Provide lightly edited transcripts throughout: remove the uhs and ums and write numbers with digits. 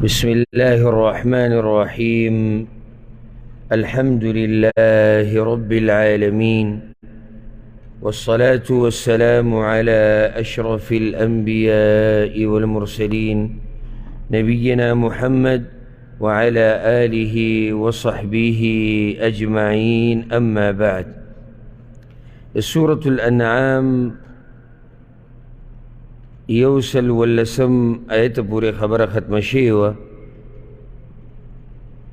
بسم الله الرحمن الرحيم. الحمد لله رب العالمين، والصلاة والسلام على أشرف الأنبياء والمرسلين نبينا محمد وعلى آله وصحبه أجمعين. أما بعد، سورة الأنعام يوسل واللسم آیت پوری خبر ختم شیوه.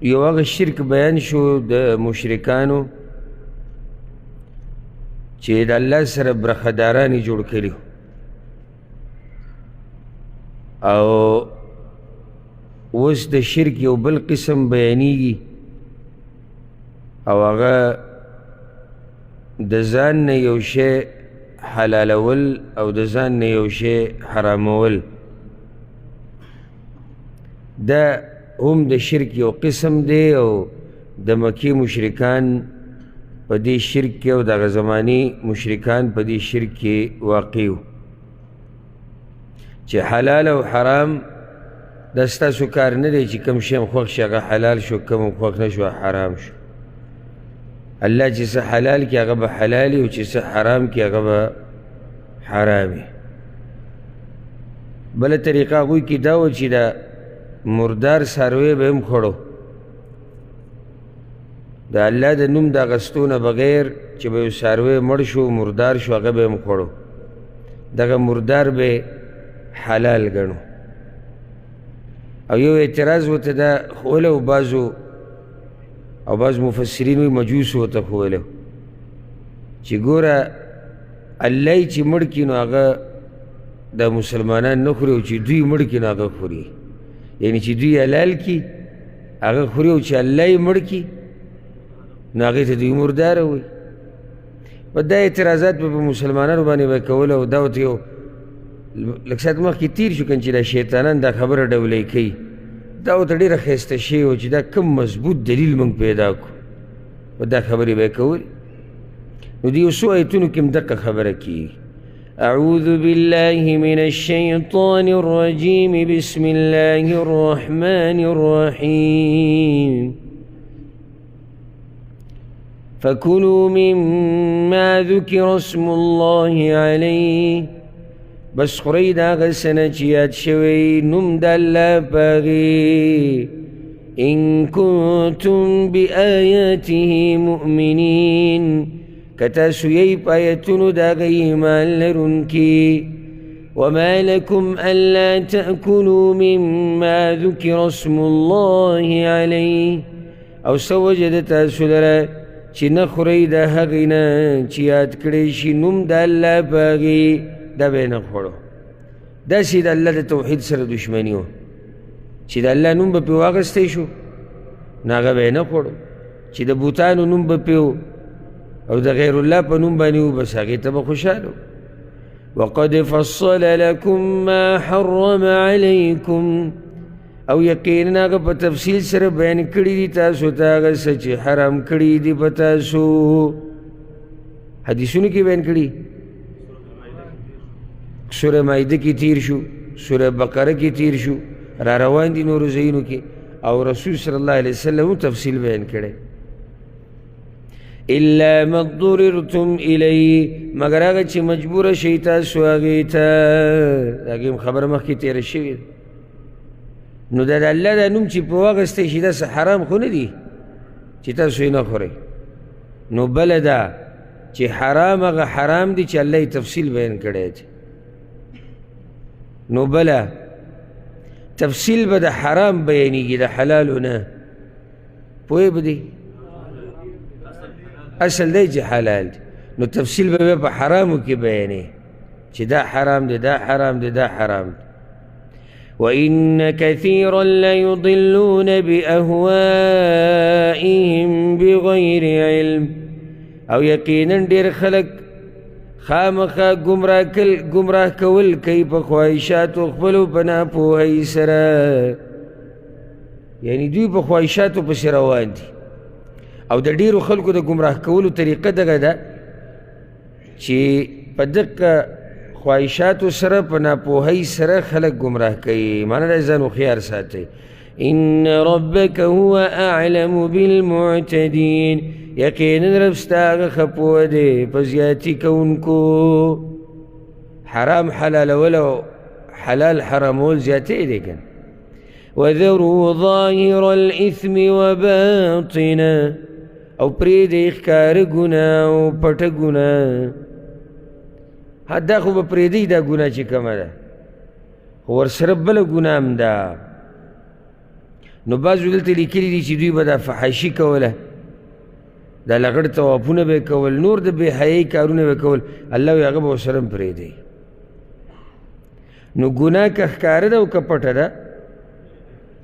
یو هغه شرک بیان شو د مشرکانو چې د الله سره برخدارانی جوړ کړي او اوس د شرک یو بل قسم بیانیږي او هغه د ځان نه یو شی حلالول او د ځان نه یو شی حرامول. دا هم د شرک یو قسم دی او د مکی مشرکان په دې شرک کې او دغه زماني مشرکان په دې شرک کې واقع وو چې حلال او حرام دا ستاسو کار نه دی چې کوم شی خوښ شي هغه حلال شو، کوم خوښ نه شو حرام شو. الله چې څه حلال کی هغه به حلالي او چې څه حرام کی هغه به حرامي. بله طریقه هغوی کې دا و چې دا مردار څاروی به هم خوړو، د الله د نوم د اخیستو نه بغیر چې به یو څاروی مړ شو مردار شو هغه به هم خوړو، دغه مردار به حلال ګڼو. او یو اعتراض ورته دا ښولی و بعض مفسرین وی مجوس ورته ښولی چې ګوره الله چې مړ کړي نو هغه د مسلمانان نه خوري او چې دوی مړ کړي نو هغه خوري، یعنی چې دوی حلال کړي هغه خوري او چې الله یې مړ کړي نو هغې ته دوی مرداره وایي. په دا اعتراضات به په مسلمانانو باندې به کول او دا ورته یو لږ ساعت مخکې تیر شو که چې دا شیطانان دا خبره ډولۍ کوي، دا ورته ډېره ښایسته شی و چې دا کوم مضبوط دلیل موږ پیدا کړو په دا خبرې به یې کولې. نو د یو څو ایتونو کې هم دقه خبره کېږي. اعوذ بالله من الشیطان الرجیم بسم الله الرحمن الرحیم فكلوا مما ذكر اسم الله علیه، بس خورئ د هغه څه نه چې یاد شوی نوم د الله په هغې، ان کنتم بآیاته مؤمنین، که تاسو یی په آیتونو د هغه ایمان لرونکي. وما لکم الا تأکلوا مما ذکر اسم الله علیه، او څه وجه د تاسو لره چې نه خورئ د هغې نه چې یاد کړی شي نوم د الله په هغې، دا به یې نه خوړو. داسې د الله د توحید سره دشمني وه چې د الله نوم به پرې واخیستی شو نو هغه به یې نه خوړو، چې د بوتانو نوم به پرې او د غیر الله په نوم باندې و بس هغې ته به خوشحاله. وقد فصل لکم ما حرم علیکم، او یقینا هغه په تفصیل سره بیان کړي دي تاسو ته هغه څه چې حرام کړي دي په تاسو. حدیثونو کې بیان کړي، سورہ مائده کی تیر شو، سورہ بقره کی تیر شو، را روان دي نورو ځایونو کې، او رسول صلی الله علیه وسلم تفصیل بیان کړی. الا ما اضطررتم الیه، مگر هغه چې مجبوره شئ تاسو هغې ته، د هغې خبره مخکې تېره شوې ده. نو د الله دا نوم چې په واخیستی شي دا څه حرام خو نه دي چې تاسو یې نه خورئ. نو بله ده چې حرام هغه حرام دي چې الله یې تفصیل بیان کړی دی. نو بله تفصیل به د حرام بیانیږي د حلالو نه، پوهې به دی اصل دی چې حلال دی، نو تفصیل به په حرامو کې بیانې چې دا حرام دی دا حرام دی دا حرام دی. وَإِنَّ كَثِيرًا لَيُضِلُّونَ بِأَهْوَائِهِمْ بِغَيْرِ عِلْمٍ، او یقینا ډېر خلک خامخا گمراه کول کوي په خواهشاتو خپلو په ناپوهۍ سره، یعنی دوی په خواهشاتو پسې روان دي. او د ډېرو خلکو د گمراه کولو طریقه دغه ده چې په دقه خواهشاتو سره په ناپوهۍ سره خلک گمراه کوي. معنی دا ځان هوښیار ساتئ. إن ربك هو أعلم بالمعتدين يقينا ربستا خپو دے پزیاتی کونکو حرام حلال ولو حلال حرامول زیاتی دے کن وذروا ظاهر الإثم وباطنه او پرید اخکار گناه و پت گناه حدا خوب پریدی دا گناه چی کمه دا ورسره بل گناه هم دا نو بازو دلتا لیکلی دی چی دوی با دا فحاشی کوله دا لغړ توافونه به کول نور د بے حیايي کارونه به کول الله وی هغه به ورسره پرېږدي نو ګناه که ښکاره ده او که پټه ده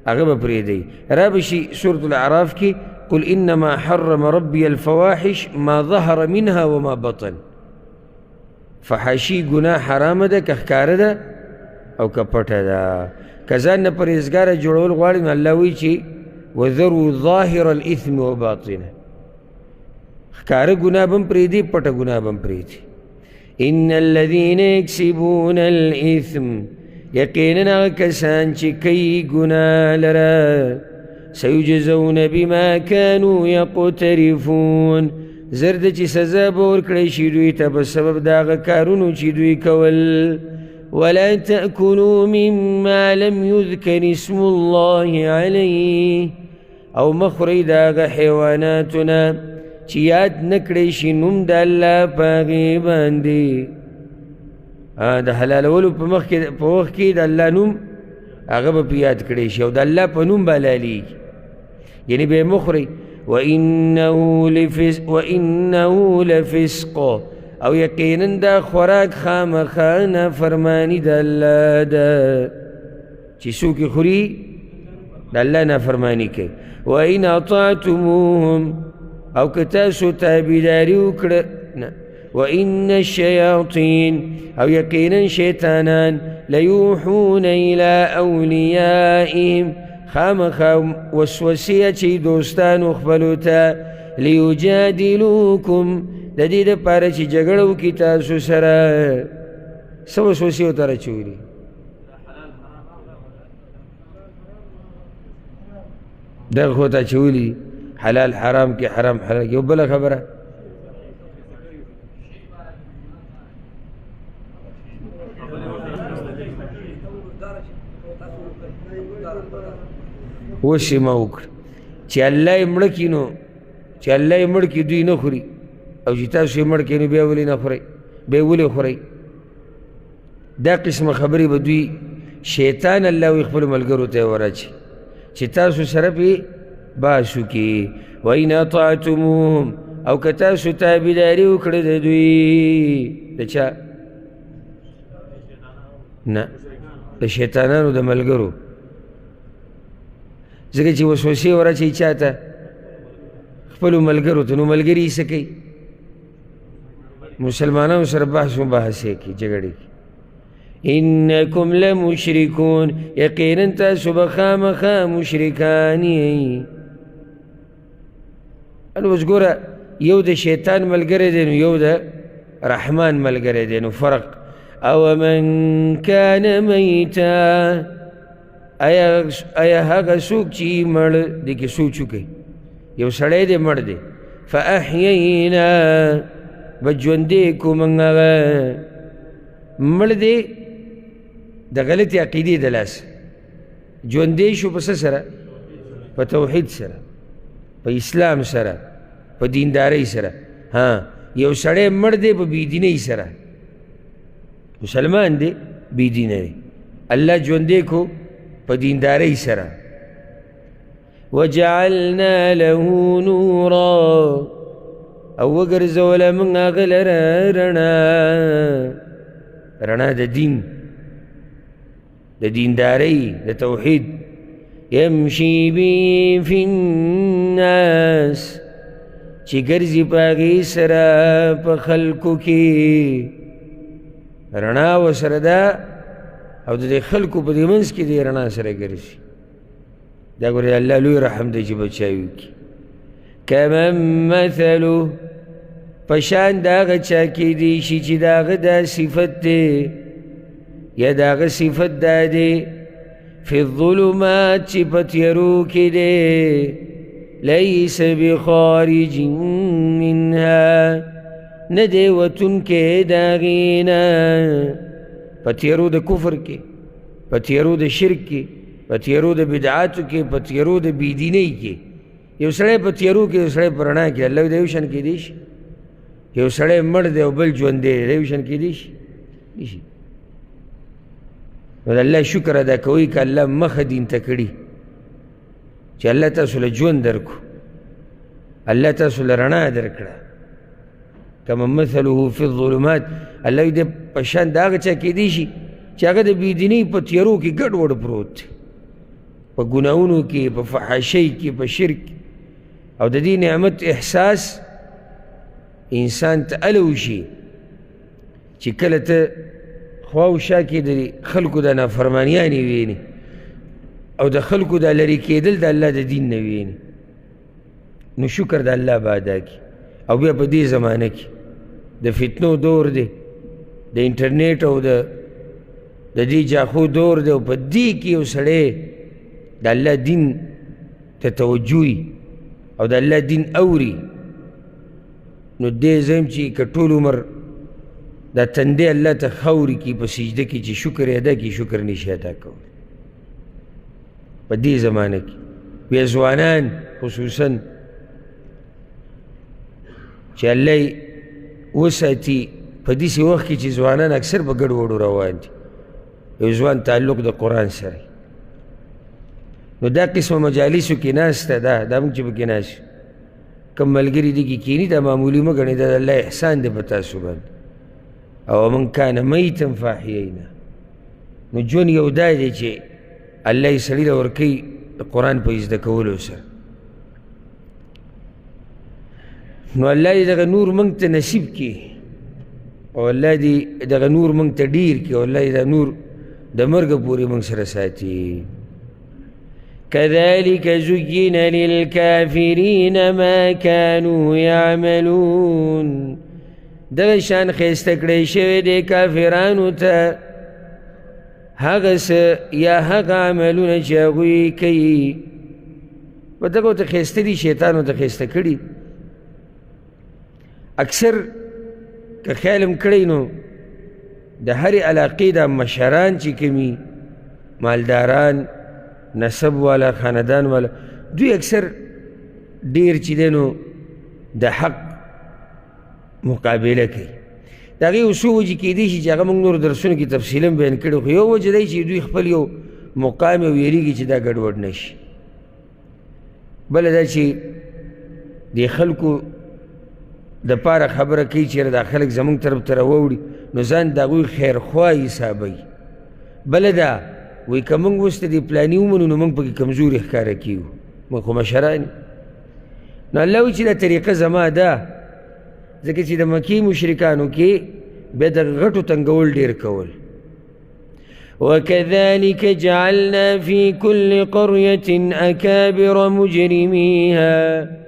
هغه به پرېږدي رابشي سورة الاعراف کې قل انما حرم ربي الفواحش ما ظهر منها وما بطن فحاشي ګناه حرامه ده که ښکاره ده او که پټه ده که ځان نه پرهېزګاره جوړول غواړي نو الله وایي چې وذروا ظاهر الاثم وباطنه ښکاره ګناه به هم پرېږدي پټه ګناه به هم پرېږدي ان الذين يكسبون الاثم یقینا هغه کسان چې کوي ګناه لره سيجزون بما كانوا يقترفون زر ده چې سزا به ورکړی شي دوی ته په سبب د هغه کارونو چې دوی کول ولا تأكلوا مما لم يذكر اسم الله عليه او مخورئ د هغه حیواناتونه چې یاد نه کړی شي نوم د الله په هغې باندې د حلالولو په وخت کې د الله نوم هغه به په یاد کړی شي او د الله په نوم به حلالېږي یعنې به یې مخورئ وإنه لفسق او یقینا دا خوراک خامخا نافرمانی د الله ده چې څوک یې خوري د الله نافرمانی کوي وإن أطعتموهم او که تاسو تابعداري وکړه وإن الشياطين او یقینا شیطانان لیوحون إلى أولیائهم خامخا وسوسې اچوي دوستانو خپلو ته لیجادلوکم د دې دپاره چې جګړه وکړي تاسو سره څه وسوسې ورته راچولي دغه خو ته اچولي حلال حرام کې حرام حلال کې یو بله خبره اوس یې ما وکړه چې الله یې مړه کړي نو چې الله یې مړ کړي دوی نه خوري او چې تاسو یې مړ کړئ نو بیا ولې نه خورئ بیا ولې خورئ دا قسمه خبرې به دوی شیطان الله وي خپلو ملګرو ته یې وراچي چې تاسو سره پې باس وکړي وإن أطعتموهم او که تاسو تابعداري وکړه د دوی د چا نه د شیطانانو د ملګرو ځکه چې وسوسې وراچوي چا ته خپلو ملګرو ته نو ملګري یې څه کوي مسلمانانو سره بحث مباحثې کوي جګړې کوي انکم لمشرکون یقینا تاسو به خامخا مشرکان یئ نو اوس ګوره یو د شیطان ملګری دی نو یو د رحمان ملګری دی نو فرق او من کان میتا آیا هغه څوک چې مړ دی کې سوچ وکړئ یو سړی دی مړ دی فاحیینا به ژوندی کړو موږ هغه مړ دی د غلطې عقیدې د لاسه ژوندی شو په څه سره په توحید سره په اسلام سره په دیندارۍ سره یو سړی مړ دی په بېدینۍ سره مسلمان دی بېدینه دی الله ژوندی کو په دیندارۍ سره وجعلنا له نورا او وګرځوله موږ هغه لره رڼا د دین د دیندارۍ د توحید یمشي به فی الناس چې ګرځي په هغې سره په خلکو کې رڼا ورسره ده او د دې خلکو په دې منځ کې دې رڼا سره ګرځي دا ګورې الله لوی رحم دی چې بچاوي وکړي کمن مثلو په شان د هغه چا کیدی شي چې د هغه دا صفت دی یا د هغه صفت دا دی فی الظلمات چی پتیرو کی دے لیس بخارج منها ندے وطن کے داغینا پتیرو دا کفر کی پتیرو دا شرک کی پتیرو دا بدعاتو کی پتیرو دا بیدینی کی یو سڑے پتیرو کی یو سڑے پرنا کی اللہ دیوشن کی دیش یو سڑے مرد او بل جون دے دیوشن کی دیش اللہ شکر ادا کوئی کہ اللہ مخ دین تکڑی چی اللہ تاسو لجون درکو اللہ تاسو لرنا درکڑا کما مثلو فی الظلمات اللہ دے پشان داغ چا کی دیشی چی اگر دے بیدینی پا تیرو کی گڑ وڑ پروت پا گناہونو کی پا فحاشی کی پا شرک او دا دی نعمت احساس انسان تا علوشی چی کلتا خواو شاکی دا خلقو دا نافرمانیانی وینی او دا خلقو دا لری کیدل دا اللہ دا دین نوینی نو شکر دا اللہ بادا کی او بیا پا دی زمانہ کی دا فتنو دور دے دا انٹرنیٹ او دا دی جاخو دور دے او پا دی کی او سڑے دا اللہ دین تا توجوی او دا اللہ دین اوری نو دے زم چی کٹول عمر دا تندے اللہ تا خوری کی پا سجدہ کی چی شکر ادا کی شکر نشی ادا کول پا دی زمانہ کی وی ازوانان خصوصاً چی اللہ وساتی پا دیسی وقت کی چی زوانان اکثر پا گڑ وڑو روان دی یو زوان تعلق دا قرآن سر نو دا قسم مجالسو کی ناس تا دا منگ چی پا کی ناس کم ملگری دی کی کینی دا معمولی مگنی دا اللہ احسان دے پتا سبان او من کان میتن فاحیینا نو جون یو دا دی چی اللہ سلیل ورکی قرآن پا ازدکولو سر نو اللہ دی دغا نور منگ تا نصیب کی او اللہ دی دغا نور منگ تا دیر کی او اللہ دی دغا نور دا مرگ پوری منگ سر ساتی كذلك زين للكافرين ما كانوا يعملون دغشان خیستکڑی شوی دے کافرانو تا حغس یا حق عملون چاگوی کئی و دغو تا خیستی شیطانو تا خیستکڑی اکثر که خیالم کڑی نو دا هر علاقی دا مشران چی کمی مالداران نسب والا خاندان والا دوی اکثر دیر چی دینو دا حق مقابله کی دا غی اصو وجی کی دیشی چی اگه منگ نور درسون کی تفصیلا بین کرو خو یو وجه دی چی دوی خپل یو مقام او یری کی چی دا گڑوڑ نشی بل دا چی دی خلقو دا پارا خبره کی چی دا خلق زمان طرف ترووڑی نو زان دا غوی خیرخواهی صحابی بل دا وی که منگ وست دی پلانی اومنو نو منگ پا کی کمزوری اخکارا کیو منگ خو مشرانی نو اللہ وی چی دا طریقه زما دا ذکر چی دا مکی مشرکانو کی بید غٹو تنگول دیر کول وَكَذَلِكَ جَعَلْنَا فِي كُلِّ قَرْيَةٍ أَكَابِرَ مُجْرِمِيهَا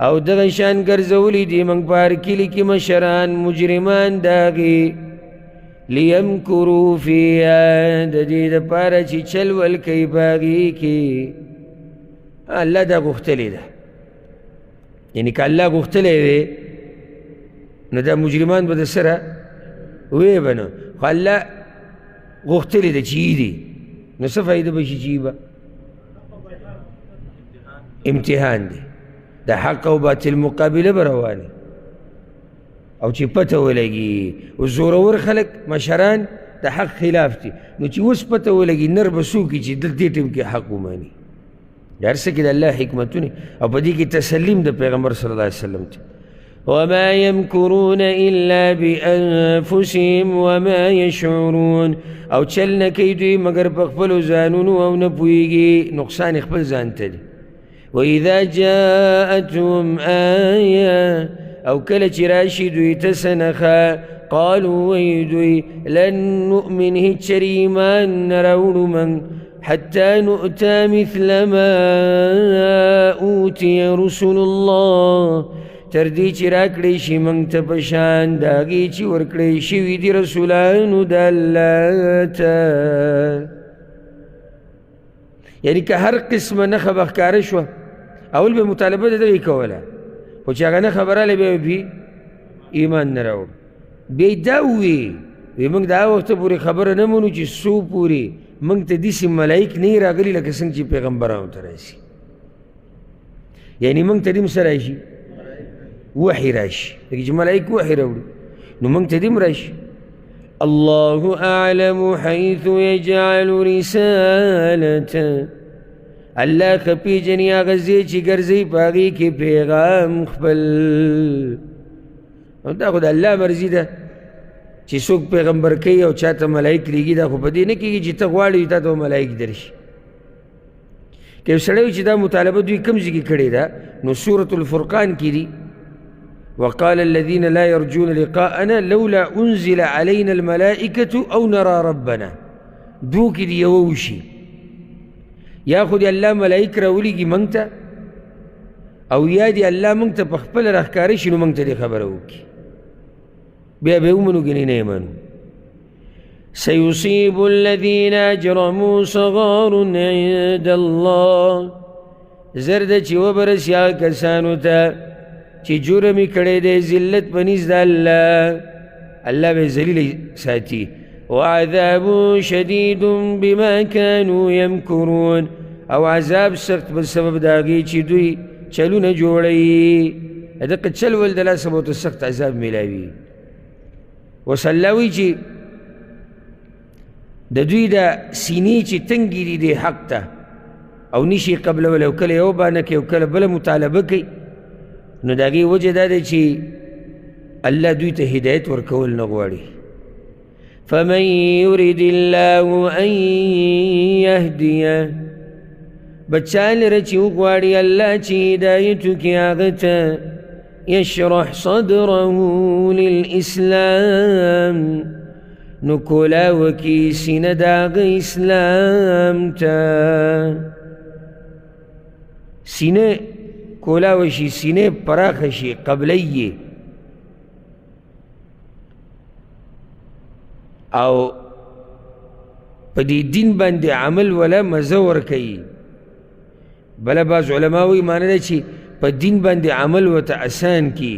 او دغشان گرزولی دی منگ پارکلی کی مشران مجرمان داغی لیمکرو فیها دا دی دا پارا چی چلول کئی باغی کی اللہ دا گختلی دا یعنی کہ اللہ گختلی وی نو دا مجرمان با دا سرا وی بنو خو اللہ گختلی دا چی دی نو صفحی دا بشی چی با امتحان دی دا حق و باطل مقابله بروانی او چی پتہ ولگی و زورور خلق مشران دا حق خلاف تی نو چی وس پتہ ولگی نر بسو کی چی دل دیتم کی حق مانی یار سکی دا اللہ حکمتونی او پا دی کی تسلیم دا پیغمبر صلی اللہ علیہ وسلم تی وما يمكرون إلا بأنفسهم وما يشعرون او چل نکی دوی مگر پخپلو زانونو او نپویگی نقصان اخپل زانتا دی وإذا جاءتهم آية او کل چراشی دوی تسنخا قالوا ويدوي لن نؤمن هجر ایمان نرون من حتى نؤتى مثل ما أوتي رسول الله تردی چی راکڑیشی منگ تا پشان داگی چی ورکڑیشی وی دی رسولانو دا اللہ تا یعنی که هر قسمه نښه به ښکاره شوه اول به مطالبه د دغې کوله خو چې هغه نښه به راغلی بیا به ایمان نه راوړ بیا یې دا ووی وی موږ د هغه وخته پورې خبره نه منو چې څو پورې موږ ته داسې ملایک نه راغلي لکه څنګه چې پیغمبرانو ته راشي یعنی موږ ته دې څه راشي وحی راشي لکه چې ملایک وحی راوړي نو موږ ته دې راشي الله اعلم حيث يجعل رسالته الله ښه پېژني هغه ځای چې ګرځوي په هغې کې پیغام خپل دا خو د الله مرضي ده چې څوک پیغمبر کوي او چا ته ملایک لیږي دا خو په دې نه کېږي چې ته غواړې تا ته ملایک درشي که یو سړی وي چې دا مطالبه دوی کوم ځای کې کړې ده نو سورة الفرقان کې دي وقال الذين لا يرجون لقاءنا لولا أنزل علينا الملائكة أو نرى ربنا دو کې دي یوه وشي یا خو دې الله ملایک راولیږي موږ ته او یا دې الله موږ ته په خپله راښکاره شي نو موږ ته دې خبره وکړي بیا به ومنو کنې نه یې منو سيصيب الذين أجرموا صغار عند الله زر ده چې وبرسي هغه کسانو ته چې جرم یې کړی دی ذلت په نزد الله الله به ذلیل ساتي وعذاب شدید بما كانوا يمكرون او عذاب سخت بسبب د هغې چې دوی چلونه جوړوي دقه چل ول د لاسه به ورته سخت عذاب میلاوي اوس الله وایي چې د دوی د سینې چې تنګې دي دې حق ته او نشي قبلولی او کله یو بانه کوي او کله بله مطالبه کوي نو د هغې وجه دا دی چې الله دوی ته هدایت ورکول نه غواړي فمن يرد الله ان يهديه بچا لره چې وغواړي الله چې هدایت وکړي هغه ته يشرح صدره للإسلام نو کولاوه کې سینه د هغه اسلام ته سینه کولاوه شي سینه پراخه شي قبلی او په دې دین باندې عمل ولا مزه ورکوي بله بعض علما وایي معنی ده چې په دین باندې عمل ورته اسان کی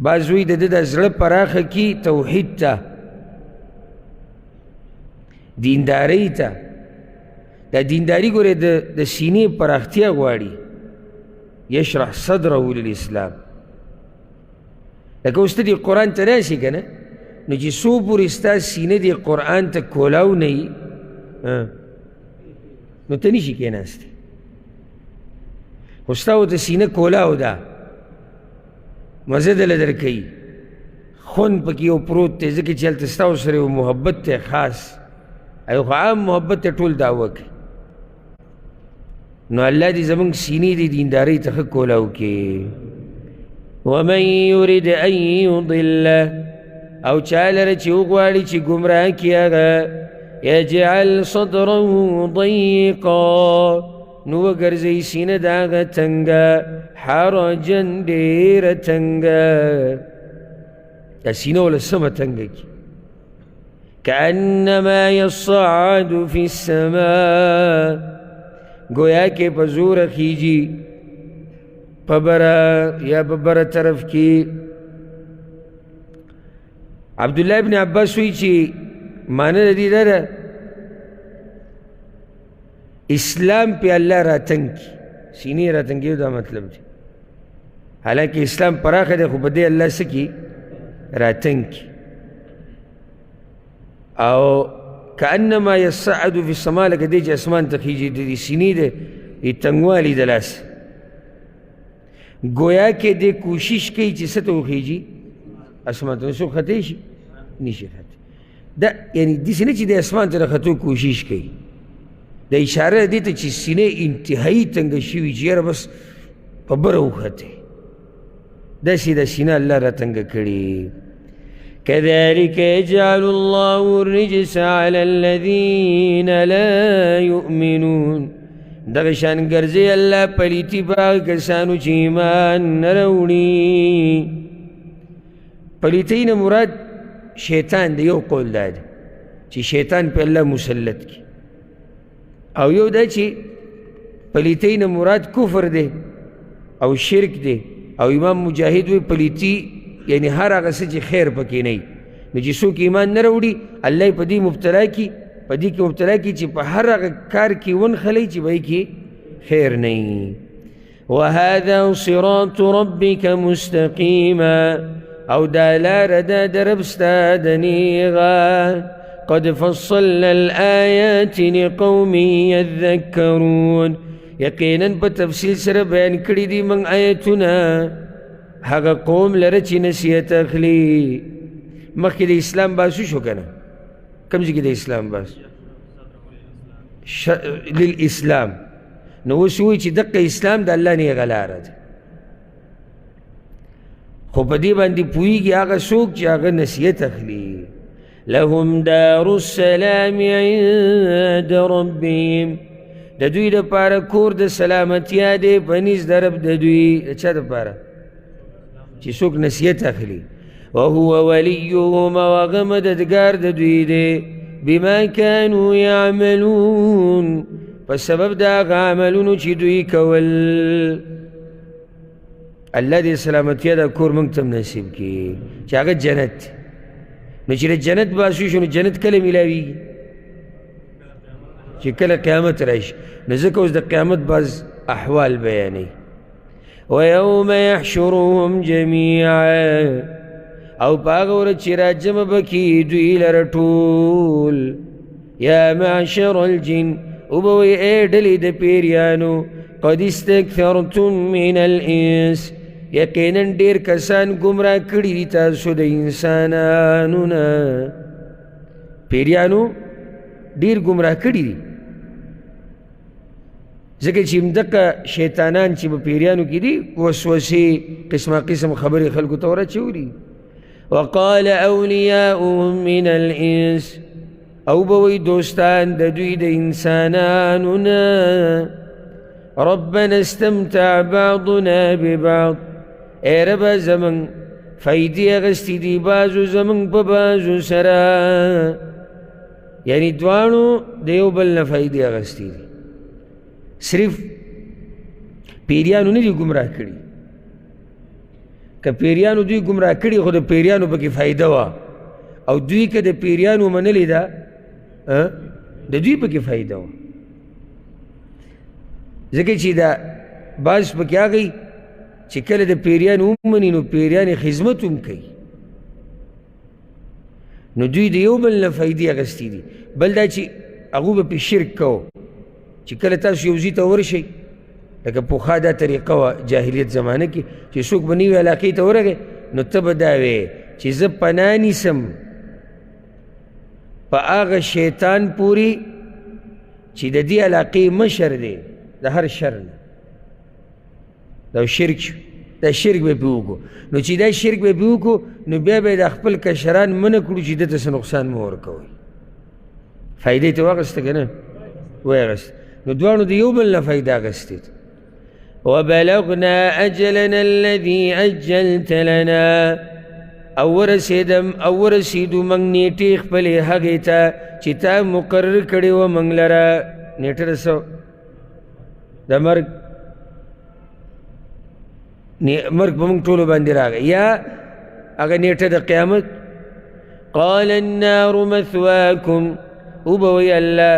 بعض وایي د ده د زړه پراخه کی توحید ته دیندارۍ ته دا دینداري ګورې د سینې پراختیا غواړي یشرح صدره للاسلام لکه اوس ته دې قرآن ته راشي که نه نو چې څو پورې ستا سینه دې قرآن ته کولاو نه وي نو ته نشي کېناستی خو ستا ورته سینه کولاو ده مزه دله درکوي خوند پکې یو پروت دی ځکه چې هلته ستا ورسره یو محبت دی خاص ایو خو عام محبت ته ټول دعوه کوي نو الله دې زموږ سینې دې دیندارۍ ته ښه کولاو کې ومن یرد ان یضله او چا لره چې وغواړي چې ګمراه کړي هغه یجعل صدره ضیقا نو وګرځوي سینه د هغه تنګه حرجا ډېره تنګه دا سینه وله سمه تنګه کړي كأنما يصعد في السماء گویا کہ پا زور خیجی پا برا یا پا برا طرف کی عبداللہ ابن عباس ہوئی چی معنی دی دا اسلام پہ اللہ راتنگ کی سینی راتنگی دا مطلب دی حالانکہ اسلام پراخ دے خو بدے اللہ سکی راتنگ کی او كأنما يصعد في السماء لکه دی چې اسمان ته خیجي د سینې د تنګوالي د لاس گویا کې دی کوشش کوي چې څه ته وخیجي اسمان ته څوک خطی شي نشي خطی دا یعنی داسې نه چې د اسمان ته د ختو کوشش کوي د اشاره دې ته چې سینې انتهایي تنګه شوي چې یاره بس په بره وختې داسې د سینه الله را تنګه کړي كذلك يجعل الله الرجس على الذين لا يؤمنون دغه شان ګرځي الله پلیتی په کسانو چې ایمان نه راوړي پلیتی نه مراد شیطان دی یو قول دا دی چې شیطان په الله مسلط کی او یو دا چې پلیتی نه مراد کفر دی او شرک دی او امام مجاهد وی پلیتی یعنی هر هغه څه چې خیر پکې نه وي نو چې څوک ایمان نه راوړي الله یې په دې مبتلا کي چې په هر هغه کار کې ونښلی چې به کې خیر نه وي. وهذا صراط ربك مستقيما او دا لاره ده د رب ستا د نیغه قد فصلنا الآيات لقوم يذكرون یقینا په تفصیل سره بیان کړي دي موږ آیتونه هغه قوم لره چې نصیحت اخلي. مخکې د اسلام باس شو که نه کوم ځای کې د اسلام باس للاسلام نو اوس وایي چې دقه اسلام د الله نیغه لاره ده خو په دې باندې پوهېږي هغه څوک چې هغه نصیحت اخلي. لهم دار السلام عند ربهم د دوی دپاره کور د سلامتیا دی په نزد د رب د دوی د چا دپاره چې څوک نصیحت اخلي. وهو وليهم وهغه مددګار د دوی دی بما كانوا يعملون په سبب د هغه عملونو چې دوی کول. الله دې سلامتیا دا کور موږ ته نصیب کړي چې هغه جنت. نو چې د جنت باسو شو نو جنت کله میلاویږي چې کله قیامت راشي نو ځکه اوس د قیامت بعض احوال بیانوي. ویوم یحشرهم جمیعا او په هغه ورځ چې راجمع به کړي دوی لره ټول. یا معشر الجن او به وایي ای ډلې د پیریانو قد استکثرتم من الانس یقینا ډېر کسان ګمراه کړي دي تاسو د انسانانو نه. پیریانو ډېر ګمراه کړي دي ځکه چې همدغه شیطانان چې په پیریانو کې دي وسوسې قسمه قسم خبرې خلکو ته ورچولي. وقال اولیاؤهم من الانس او به وایي دوستان د دوی د انسانانو نه ربنا استمتع بعضنا ببعض ای ربه زمونږ فایدې اخیستې دي بعضو زمونږ په بعضو سره یعنی دواړو د یو بل نه فایدې اخیستې دي. صرف پیریانو نه دي ګمراه کړي که پیریانو دوی ګمراه کړي خو د پیریانو پکې فایده وه او دوی که د پیریانو منلې ده د دوی پکې فایده وه ځکه چې دا بعض پکې هغه چې کله د پیریانو ومني نو پیریان خدمت هم کوي نو دوی د یو بل نه فایدې اخیستې دي. بل دا چې هغوی به پې شرک کوو چې کله تاسو یو ځای ته ورشئ لکه پخوا دا طریقه وه جاهلیت زمانه کې چې څوک به نوي علاقې ته ورغی نو ته به دا وې چې زه پناه نیسم په هغه شیطان پورې چې د دې علاقې مشر دی د هر شر نه. دا شرک شو دا شرک به پې وکړو نو چې دا شرک به پې وکړو نو بیا به د خپل کشران منع کړو چې دته څه نقصان مه ورکوئ. فایدې ته واخیسته که نه واخیسته نو دواړو د یو بل نه فایده اخیستې. وبلغنا اجلنا الذي اجلت لنا او ورسېدو موږ نیټې خپلې هغې ته چې تا مقرر کړې وه موږ لره. نیټه د څه د مرګ په موږ ټولو باندې راغی یا هغه نیټه د قیامت. قال النار مثواکم او به وایي الله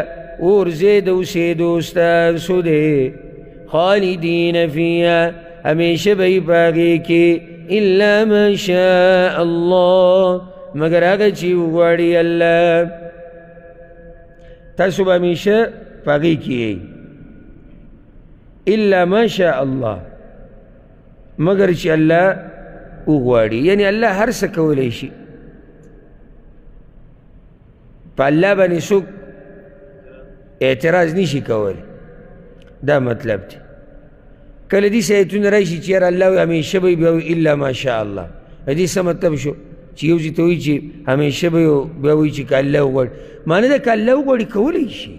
اور ځای د اوسېدو ستاسو دی خالدین فیها همیشه به یې په هغې کې الا ما شاء الله مگر هغه چې وغواړي الله. تاسو به همیشه په هغې کې یئ الا ما شاء الله مگر چې الله وغواړي یعنی الله هر څه کولی شي په الله باندې څوک اعتراض نشي کولی. دا مطلب دی کله دې آیتونه راشي چې یاره الله وایي همیشه به بیا وایي الا ما شاء الله د دې څه مطلب شو چې یو ځای ته وایي چې همیشه به بیا وایي چې که الله وغواړي معنی ده که الله وغواړي کولی شي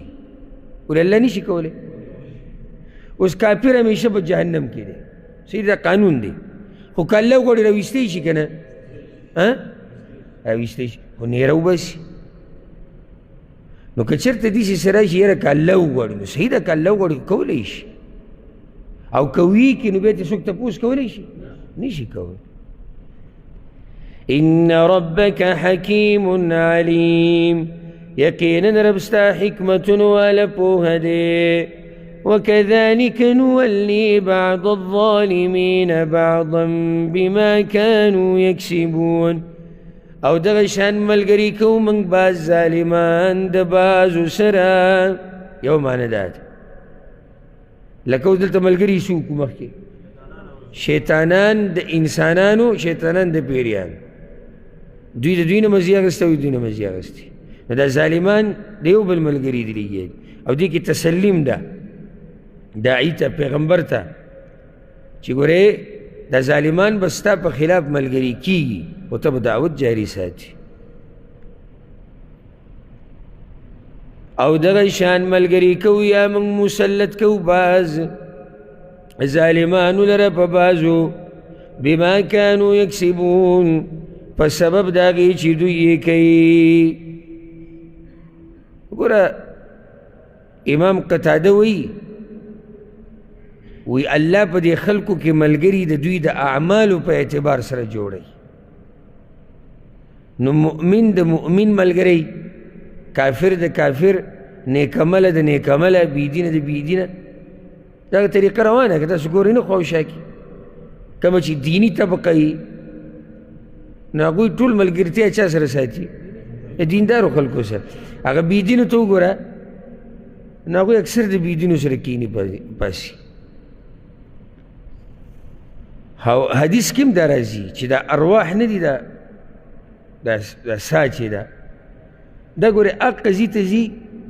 ولې الله نشي کولی. اوس کافر همیشه په جهنم کې دی صحیح دا قانون دی خو که الله وغواړي راویستی شي که نه راویستی شي خو نیره وباسي نو که چرته داسې سره راشي یاره که الله وغواړي نو صحیح ده که الله وغواړي کولی شي او که وي کې نو بیا ترې څوک تپوس کولی شي نشي کولی ان ربك حكيم عليم يقينا ربستا حكمة ولا پوهه دي وكذلك نولي بعض الظالمين بعضا بما كانوا يكسبون او دغه شان ملګری کو من باز ظالمان د بازو سره یو معنی ده لکه دلته ملګری شو مخکې شیطانان د انسانانو شیطانان د پیریان دوی د دوی نه مزي اخیستی وي دوی نه مزي اخیستی نو دا ظالمان د یو بل ملګري دي لګېږي او دې کې تسلیم ده داعی ته پیغمبر ته چې ګورې دا ظالمان به ستا په خلاف ملګري کېږي خو ته به دعوت جاري ساتي او دغه شان ملګري کوو یا موږ مسلط کوو باز ظالمانو لره په بازو بما كانوا یکسبون په سبب د هغې چې دوی یې کوي ګوره امام قتاده وایي وی الله په دې خلکو کې ملګري د دوی د اعمالو په اعتبار سره جوړوي نو مؤمن د مؤمن ملګری کافر د کافر نیکعمله د نیکعمله بېدینه د بېدینه دغه طریقه روانه که تاسو ګورئ نه خواوشا کې کومه چې دیني طبقه یي نو هغوی ټول ملګرتیا چا سره ساتي د دیندارو خلکو سره هغه بېدینو ته وګوره نو هغوی اکثر د بېدینو سره کیني پاسي حدیث کې هم دا راځي چې دا ارواح نه دي دا سا چې ده دا ګورې هغه ځي ته ځي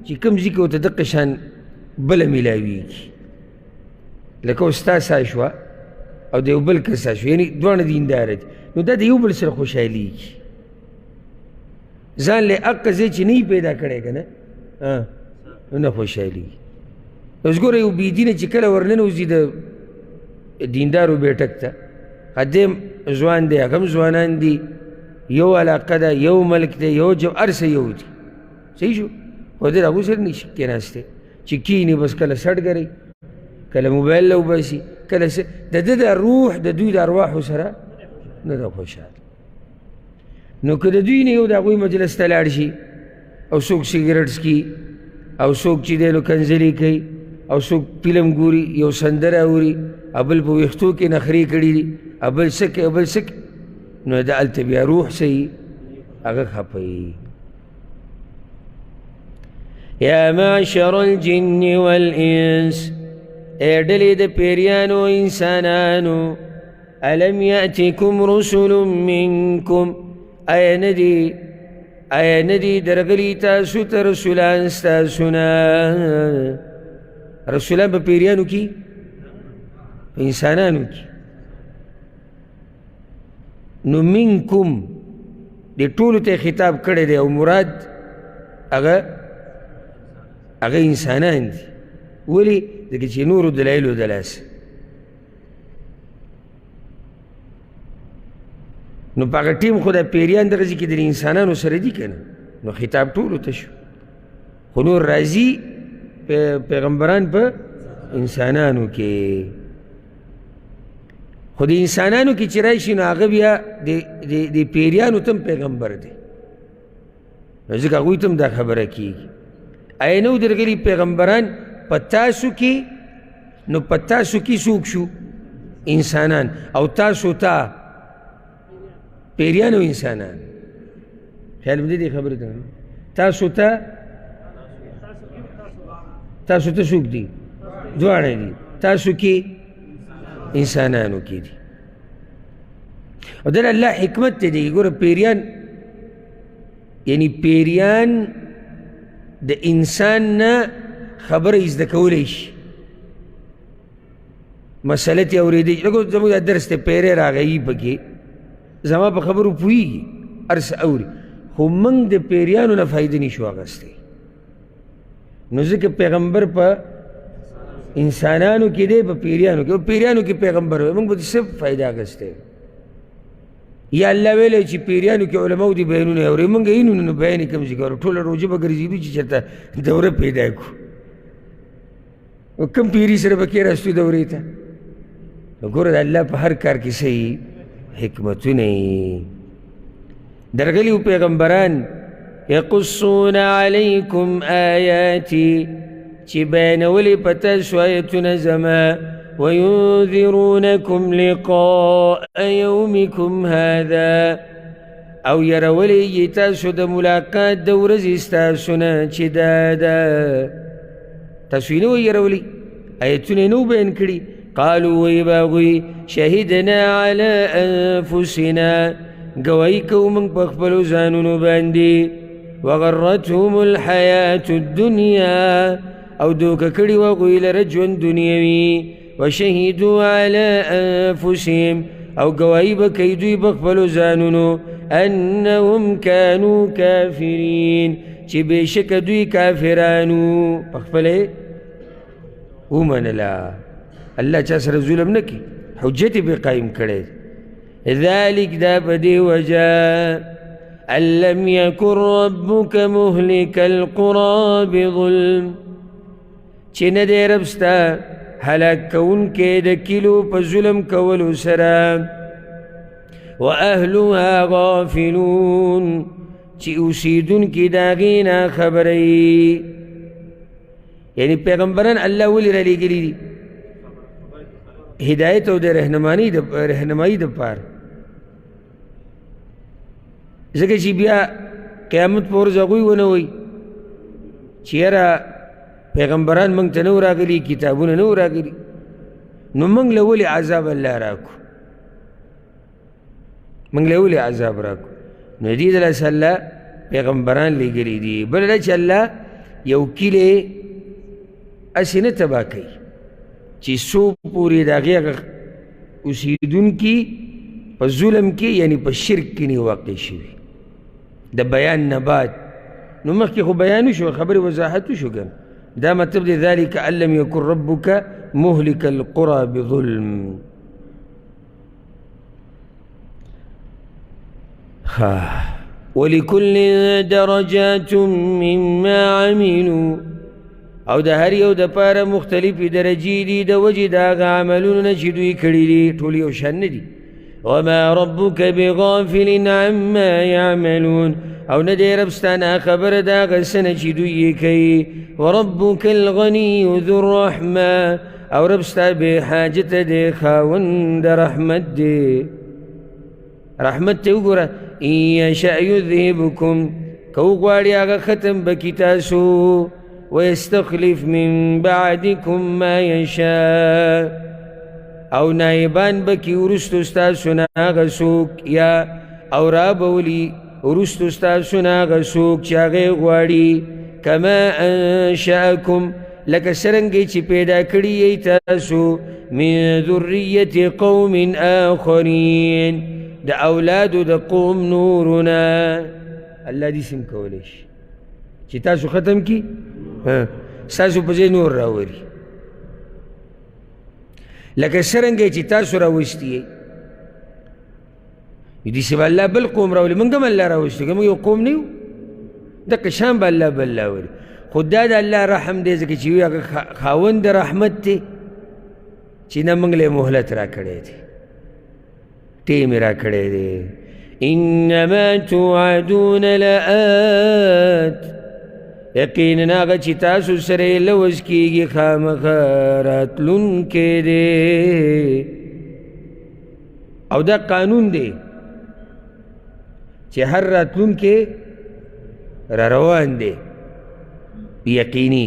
چې کوم ځي کې ورته دقه شان بله میلاویږي لکه اوس ستا سا شوه او د یو بل کس سا شوه یعنې دواړه دینداره دي نو دا د یو بل سره خوشحالېږي ځان له هغه ځای چې نه یې پیدا کړی که نه نو نه خوشحالېږي اوس ګوره یو بېدینه چې کله ورننوځي د دیندارو بیټک ته هدې ځوان دی هغه هم ځوانان دي یو علاقه ده یو ملک دی یو هر څه یو دي صحیح شو خو دې د هغوی سره نشي کېناستی چې کیني بس کله سټ ګرئ کله موبایل له وباسي کله څه د ده د روح د دوی د ارواحو سره نه ده خوشحال نو که د دوی نه یو د هغوی مجلس ته لاړ شي او څوک سګرټ څکي او څوک چې دی نو کنځلې کوي او څوک فلم ګوري یو سندره اوري ابل په ویښتو کې نخرې کړي دي ابل څه کوي ابل څه کوي نو د هلته بیا روح صحیح هغه خفوي یا معشر الجن والانس ای ډلې د پیریانو انسانانو الم یأتکم رسل منکم آیا ندي درغلي تاسو ته رسولان ستاسو نه رسولان په پیریانو کې انسانانو کې نو منکم د ټولو ته خطاب کړی دی او مراد هغه انسانان دي ولې ځکه چې نورو دلایلو د لاسه نو په هغه ټیم خو د پیریان دغه ځای کې د انسانانو سره دي که نه نو خطاب ټولو ته شو خو نور راځي پیغمبران په انسانانو کې خو د انسانانو کې چې راشي نو هغه بیا د پیریانو ته هم پیغمبر دی نو ځکه هغوی ته هم دا خبره کېږي آیا نه و درغلي پیغمبران په تاسو کې نو په تاسو کې څوک شو انسانان او تاسو ته پیریان او انسانان خیال مې دې خبرې ته تاسو ته څوک دي دواړه دي تاسو کې انسانانو کې دي او دل الله حکمت ته دی ګوره پیریان یعنی پیریان د انسان نه خبره زده کولی شي مسله ترې اورېدی لکه زموږ دا درس دی پیری راغی پکې زما په خبرو پوهېږي هر څه اوري خو موږ د پیریانو نه فایده نشو اخیستی نو ځکه پیغمبر په انسانانو کې دی په پیریانو کې پیریانو کې پیغمبر وي موږ به څه فایده اخیستی یا الله ویلی چې پیریانو کې علماو دي بیانونه اوري موږ یې نو بیان یې کوم ځای کوو ټوله روژه به ګرځېدو چې چېرته دوره پیدا کړو کوم پیري سره به کېناستو دورې ته نو ګوره د الله په هر کار کې صحیح حکمتونه یي درغلي پیغمبران یقصون علیکم آیاتی چې بیانولې په تاسو آیتونه زما وینذرونکم لقاء یومکم هذا او یرولې تاسو د ملاقات د ورځې ستاسو نه چې دا ده تاسو یې نه وی یرولې آیتونه یې نو بیان کړي قالوا وی باغوی شهدنا علی انفسنا گواهی کوو موږ په خپلو ځانونو باندې وغرتهم الحیات الدنیا او دوکه کړي وه هغوی لره ژوند دنیوي وشهدوا علی انفسهم او گواهی به کوي دوی په خپلو ځانونو انهم کانوا کافرین چې بېشکه دوی کافرانو په خپله ومنله الله چا سره ظلم نه کړي حجت یې به قایم کړی ذلك دا بدي وجاء أن لم يكن ربك مهلك القرى بظلم چه ندي ربستا هلاك كون كيد كيلو بظلم كولو سرام وأهلها غافلون چه أسيدون كي داغينا خبري يعني پیغمبران الله ولي رلي گلي دي هدایت او د رهنمایی د پار ځکه چې بیا قیامت په ورځ هغوی ونه وایي چې یاره پیغمبران موږ ته نه و راغلي کتابونه نه و راغلي نو موږ له ولې عذاب الله راکړو موږ له ولې عذاب راکړو نو دې دلاسې الله پیغمبران لېږلي دي بل دا چې الله یو کلی هسې نه تباه کوي چې څو پورې د هغې هغه اوسېدونکي په ظلم کې یعنی په شرک کې نه واقع شوي د بیان نه بعد نو مخکې خو بیان وشو خبرې وضاحت وشو که دا مطلب دی ذلك ان لم یکن ربک مهلک القرى بظلم ولكل درجات مما عملوا او د هر یو د پاره مختلفې درجې دي د وجې د هغه عملونو نه چې دوی کړي دي ټول یو شان نه دي وما ربك بغافل عما يعملون او نه دی رب ستا نه خبره د هغه څه نه چې دوی یې کوي وربك الغني ذو الرحمه او رب ستا بې حاجته دی خاوند رحمت دی رحمت ته وګوره ان یشأ یذهبکم که وغواړي هغه ختم بکي تاسو ويستخلف من بعدكم ما يشاء او نائبان بکی ورستو ستاسو نه هغه څوک یا او رابولي ورستو ستاسو نه هغه څوک چې هغه غواړي کما انشأکم لکه څرنګه چې پیدا کړي یې تاسو من ذریة قوم آخرین د اولادو د قوم نورنا الله دې سم کولی شي چې تاسو ختم کی ستاسو په ځای نور راولي لکه څرنګه چې تاسو راوستي یئ داسې به الله بل قوم راولي موږ هم الله راوستو که موږ یو قوم نه یو دقه شان به الله بل راولي خو دا د الله رحم دی ځکه چې وي هغه خاوند د رحمت دی چې نه موږ له مهلت را کړی دی ټیم یې را کړی دی انما توعدون لآت یقینا هغه چې تاسو سره یې لوز کېږي خامخا راتلونکی دی او دا قانون دی چې هر راتلونکی را روان دی یقیني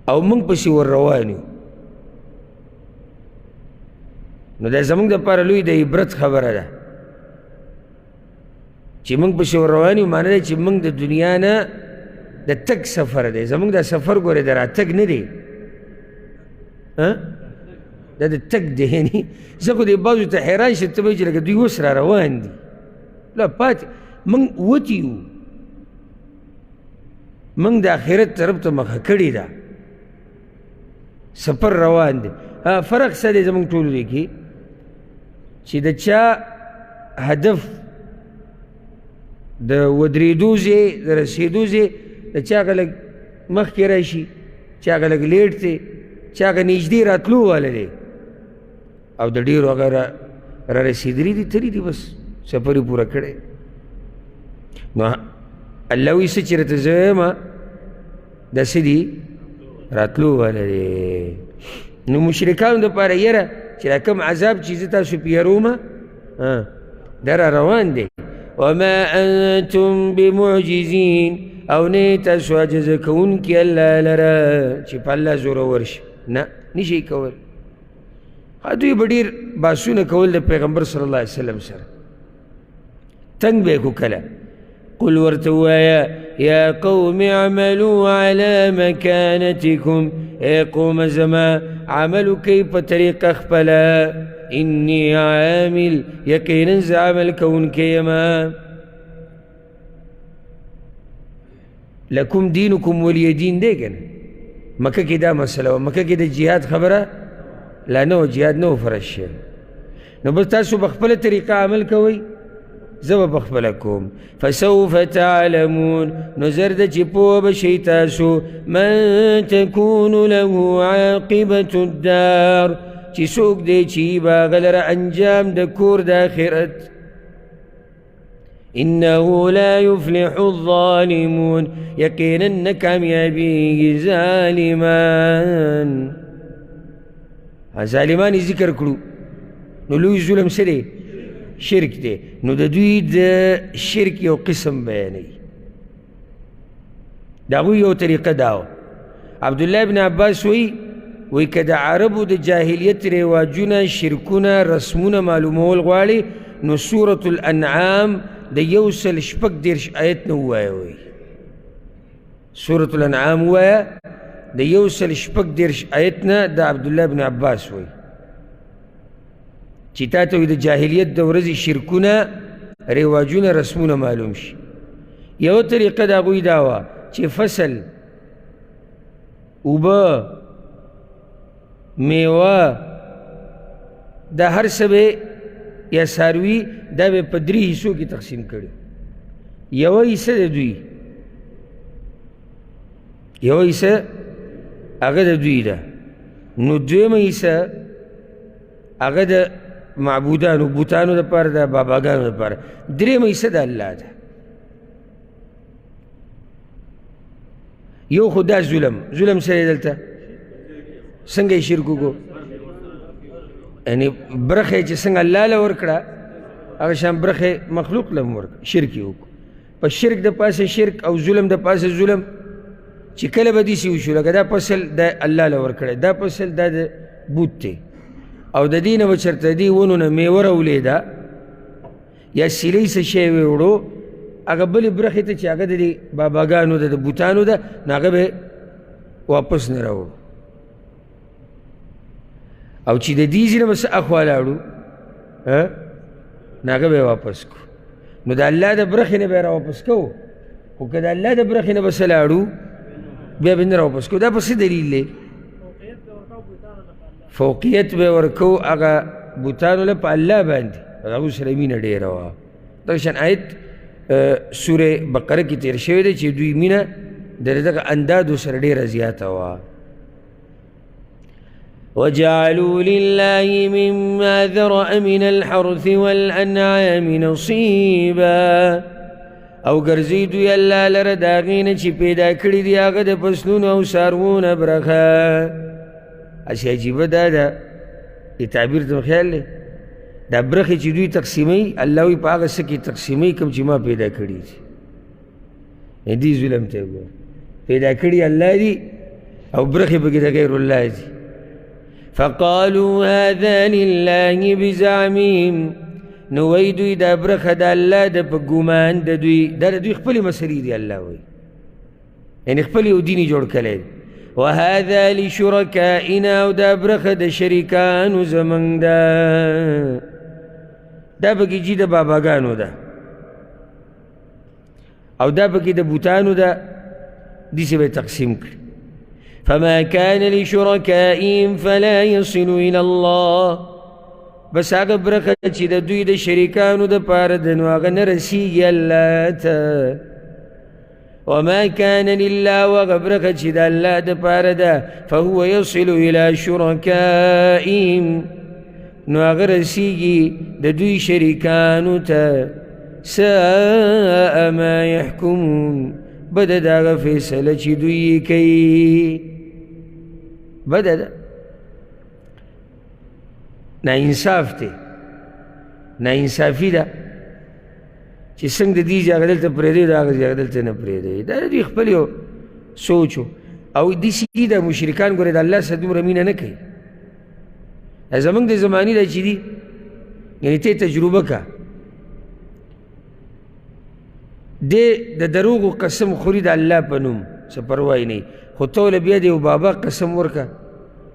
او موږ پسې ور روان یو نو دا زموږ دپاره لوی د عبرت خبره ده چې موږ پسې ور روان یو معنی دی چې موږ د دنیا نه د تګ سفر دی زموږ دا سفر ګورې د راتګ نه دی دا د تګ دی یعنې زه خو دې بعضو ته حیران شم ته به چې لکه دوی اوس را روان دي لا پاتې موږ وتي یو موږ د آخرت طرف ته مخه کړې ده سفر روان دی فرق څه دی زموږ ټولو دی کې چې د چا هدف د ودرېدو ځای د رسېدو ځای د چا هغه لږ مخکې راشي، چا هغه لږ لیټ دی، چا هغه نږدې راتلو والا دی او د ډېرو هغه را رسېدلي دي تللي دي بس سفر یې پوره کړی. نو الله وایي څه چې راته زه یم دا څه دي راتلو والا دی. نو مشرکانو دپاره یره چې دا کوم عذاب چې زه تاسو پې یرومه دا را روان دی. وما انتم بمعجزین او نه تاسو عجزه کوونکي الله لره چې په الله زورور شي، نه نشئ کول. دوی به ډېر باسونه کول د پیغمبر صلی الله علیه وسلم سره، تنګ به یې کو کله. قل ورته ووایه یا قوم اعملوا على مکانتکم، ای قوم زما عمل وکئ په طریقه خپله، انی عامل یقینا زه عمل کوونکی یمه. لکم دینکم ولی دین دی که نه؟ مکه کې دا مسله وه، مکه کې د جهاد خبره لا نه و، جهاد نه و فرض شوی. نو بس تاسو په خپله طریقه عمل کوئ، زه به په خپله کوم. فسوف تعلمون، نو زر ده چې پوه به شئ تاسو من تکون له عاقبة الدار، چې څوک دی چې به هغه لره انجام د کور د آخرت. انه لا يفلح الظالمون، یقینا نه کامیابیږي ظالمان. ظالمان یې ذکر کړو، نو لوی ظلم څه دی؟ شرک دی. نو د دوی د شرک یو قسم بیانوي، د هغوی یو طریقه دا وه. عبدالله بن عباس وی که د عربو د جاهلیت رواجونه، شرکونه، رسمونه معلومول غواړي نو سورة الانعام د 146 آیت نه ووایه. وی سورة الانعام ووایه د 146 آیت نه د عبدالله بن عباس وی چې تا ته وي د جاهلیت د ورځې شرکونه، رواجونه، رسمونه معلوم شي. یو طریقه د هغوی دا وه چې فصل، اوبه، میوه، دا هر څه به یا څاروي دا به په 3 حصو کې تقسیم کړي. یوه حصه د دوی، یوه حصه هغه د دوی ده. نو دویمه حصه هغه د معبودانو، بوتانو دپاره ده، باباګانو دپاره. درېیمه حصه د الله ده. یو خو دا ظلم سره دلته څنګه یې شرک وکړو، یعنې برخه یې چې څنګه الله له ورکړه هغه شان برخه مخلوق له هم ورکړه، شرک یې وکړو. په شرک د پاسه شرک او ظلم د پاسه ظلم، چې کله به داسې وشو لکه دا فصل د الله له ورکړی، دا فصل دا د بوت دی او د دې نه به چېرته دې ونو نه میوه راولېده یا سیلۍ څه شی یې وړو، هغه بلې برخې ته چې هغه د دې باباګانو ده، د بوتانو ده، نو هغه به واپس نه راوړو. او چې د دې ځینه به څه اخوا لاړو نو هغه به یې واپس کړو. نو د الله د برخې نه به یې راواپس کوو، خو که د الله د برخې نه به څه لاړو بیا به نه راواپس کوو. دا په څه دلیل دی؟ فوقیت به ورکو هغه بوتانو له په الله باندې، هغوی سره مینه ډېره وه. دغه شان آیت سورې بقره کې تېر شوی دی چې دوی مینه د دغه اندادو سره ډېره زیاته وه. وجعلوا لله مما ذرأ من الحرث والأنعام نصيبا، او ګرځوي دوی الله لره د هغې نه چې پیدا کړي دي هغه د فصلونو او څاروونه برخه. هسې عجیبه دا ده، دې تعبیر ته خیال دی، دا برخې چې دوی تقسیموي الله وایي په هغه څه کې تقسیموي کوم چې ما پیدا کړي دي. دې ظلم ته وګوره، پیدا کړي الله دي او برخې پکې د غیر الله دي. فقالوا هذا لله بزعمهم، نو وایي دوی دا برخه د الله د په ګمان د دوی، دا د دوی خپلې مسلې دي الله وایي، یعنې خپل یو دین یې جوړ کړی دی. وهذا لشركائنا، او دا برخه د شریکانو زمونږ ده، دا پکې چې د باباګانو ده او دا پکې د بوتانو ده، داسې به یې تقسیم کړي. فما كان لشركائهم فلا يصل إلى الله، بس هغه برخه چې د دوی د شریکانو د پاره ده نو هغه نه رسیږي الله ته. وما كان لله وهغه برخه چې د الله د پاره ده فهو يصل الى شركائهم نو هغه رسیږي د دوی شریکانو ته. ساء ما يحكمون بده د هغه فیصله چې دوی کوي، بده ده، ناانصاف دی، ناانصافي ده چې څنګه د دې ځای دلته پرېږدي د هغه ځای دلته نه پرېږدي. دا د دوی خپل یو سوچ و او داسې دي د مشرکان ګورې د الله سره دومره مینه نه کوي. زمونږ د زمانې دا چې دي یعنې ته تجربه که د دروغو قسم خوري د الله په نوم څه پروا یې نه، خو ته له بیا د یو بابا قسم ورکه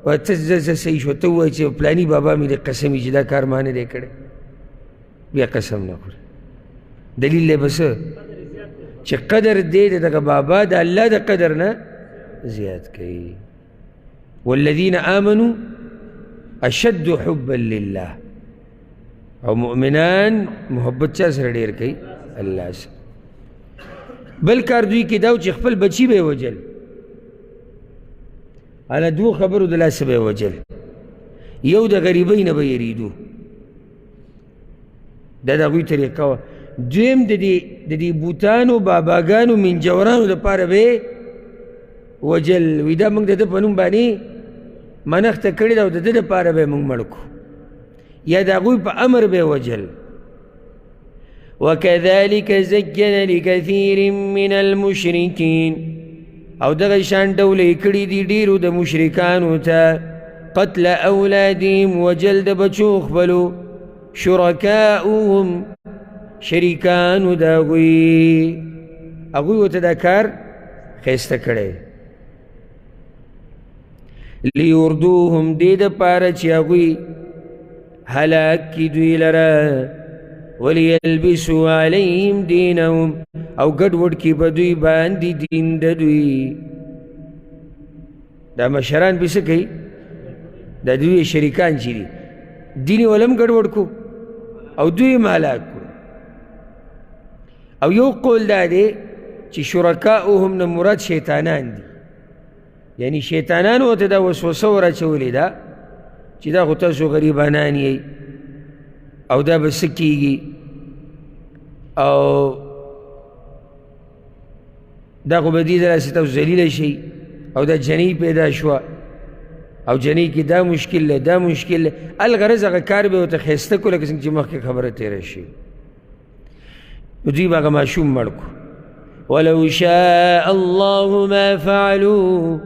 و ته زه صحیح شو ته ووایې چې پلاني بابا مې د قسم چې دا کار ما نه دی کړی، بیا قسم نه خوري. دلیل دی به څه چې قدر دی د دغه بابا د الله د قدر نه زیات کوي. والذین آمنوا اشد حبا لله، او مؤمنان محبت چا سره ډېر کوي؟ الله سره. بل کار دوی کې دا و چې خپل بچي به یې وجل، هله دوو خبرو د لاسه به یې وجل. یو د غریبۍ نه به یېرېدو، دا د هغوی طریقه وه. دویم د دې بوتانو باباګانو منجورانو دپاره به یې وجل. وي دا موږ د ده په نوم باندې منښته کړې ده او د ده دپاره به یې موږ مړ کړو، یا د هغوی په امر به یې وجل. وكذلك زين لكثير من المشركين او دغه شان ډولې کړي دي ډېرو د مشرکانو ته قتل اولادهم وجل د بچو خپلو شرکاؤهم شریکانو د هغوی ورته دا کار ښایسته کړی لیردوهم دې دپاره چې هغوی هلاک کي دوی لره وليلبسوا عليهم دينهم او ګډوډ کي به دوی باندې دین د دوی. دا مشران به څه کوي؟ دا دوی شریکان چې دي دین یې ولم ګډوډ کو او دوی یې هلاک کړو. او یو قول دا دی چې شرکاؤهم نه مراد شیطانان دي، یعنی شیطانانو ورته دا وسوسه ور اچولې ده چې دا خو تاسو غریبانان یئ او دا به څه کېږي او دا خو به دې داسې تاسو ذلیله شئ او دا جنۍ پیدا شوه او جنۍ کې دا مشکل دی دا مشکل دی. الغرض هغه کار به ورته ښایسته کړو لکه څنګه چې مخکې خبره تېره شي. نو دوی به هغه ماشوم مړ کړو. ولو شاء الله ما فعلوه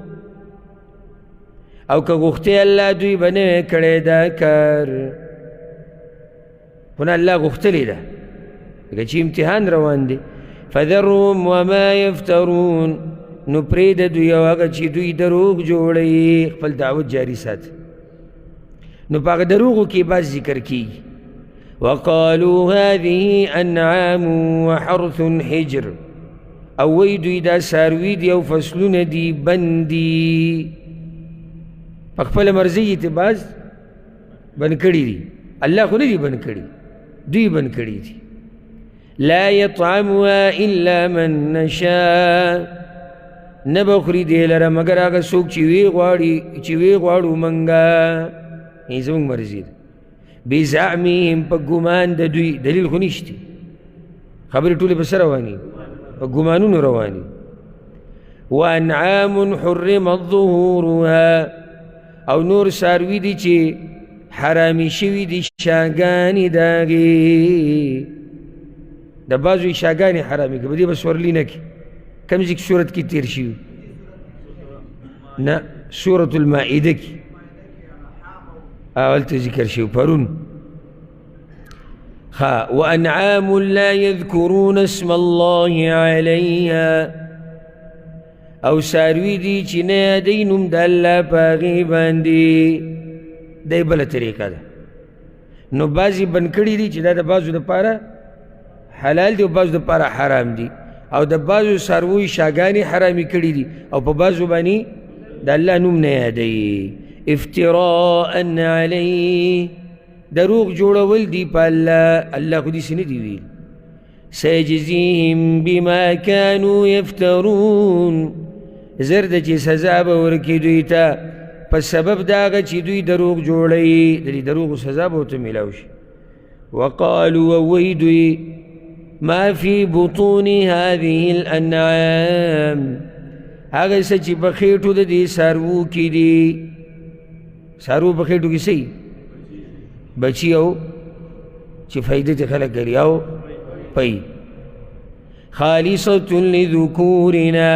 او که غوښتې الله دوی به نه کړی دا کار، خو نه الله غوښتلې ده لکه چې امتحان روان دی. فذرهم وما یفترون نو پرېږده دوی او هغه چې دوی دروغ جوړوي، خپل دعوت جاري ساتي. نو په هغه دروغو کې بعض ذکر کېږي. وقالوا هذه انعام وحرث حجر او وی دوی دا څاروي دي او فصلونه دي بند دي، په خپله مرضۍ یې ته بعض بند کړي دي، الله خو نه دي بند کړي، دوی بند کړي دي. لا يطعمها الا من نشاء نه به خوري دې لره مګر هغه څوک چې ویې غواړو منګه، یې زموږ مرضي ده. بزعمهم په ګمان د دوی، دلیل خو نشته، خبرې ټولې په څه روانې؟ په ګمانونو روانې. وانعام حرمت ظهورها او نور څاروي دي چې حرامي شوي دي شاګانې د هغې، د بعضو یې شاګانې حرامې کړي، په دې به سورلي نه کړي. کوم ځای کې صورت کې تېر شوي؟ نه، سورة المائده کې هلته ذکر شوي پرون. وانعام لا يذكرون اسم الله عليها او څاروي دي چې نه یادوي نوم د الله په هغې باندې، دی بله طریقه ده. نو بعضې بند کړي دي چې دا د بعضو دپاره حلال دي او بعضو دپاره حرام دي، او د بعضو څارویو شاګانې حرامې کړي دي او په بعضو باندې د الله نوم نه یادوي. افتراء علیه دروغ جوړول دي په الله. الله خو داسې نه دي ویل سيجزيهم بما كانوا يفترون، زر ده چې سزا به ورکړي دوی ته په سبب د هغه چې دوی دروغ جوړوي، د دې دروغو سزا به ورته میلاو شي. وقالوا ووایي دوی ما في بطون هذه الأنعام، هغه څه چې په خېټو د دې څاروو کې دي. څاروو په خېټو کې څه بچي او چې فایده ته خلک کوي او پی. خالصة لذکورنا،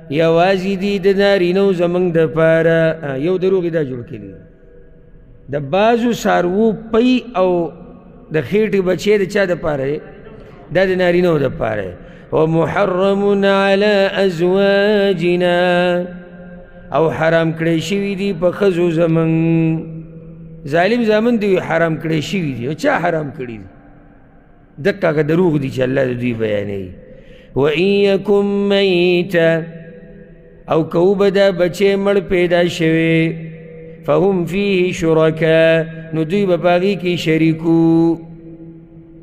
یوازې دي د نارینهو زموږ دپاره. یو دروغ یې دا جوړ کړي د بعضو څاروو پی او د خېټې بچی د چا دپاره دی؟ دا د نارینهو دپاره. ومحرم على ازواجنا، او حرام کړی شوي دي په ښځو زموږ. ظالم زامن دوی حرام کړی شوي دي. او چا حرام کړي دي؟ دقه هغه دروغ دي چې الله د دوی بیانوي. وإن یکن میتا، او که وبه دا بچی مړ پیدا شوی، فهم فیه شرکا، نو دوی به په هغې کې شریکو.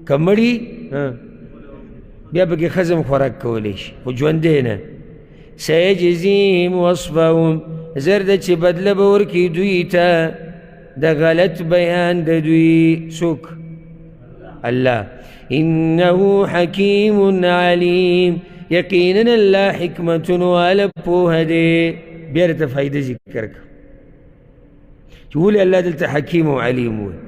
که مړي بیا پکې ښځه خوراک کولی شي خو ژوندی نه. سیجزیهم وصفهم، زر ده چې بدله به ورکړي دوی ته د غلط بیان د دوی. څوک؟ الله. إنه حكيم عليم، یقینا الله حکمت والا پوهه دی. بیا درته فایده ذکر کړه چې ولې الله دلته حکیم او علیم وایي.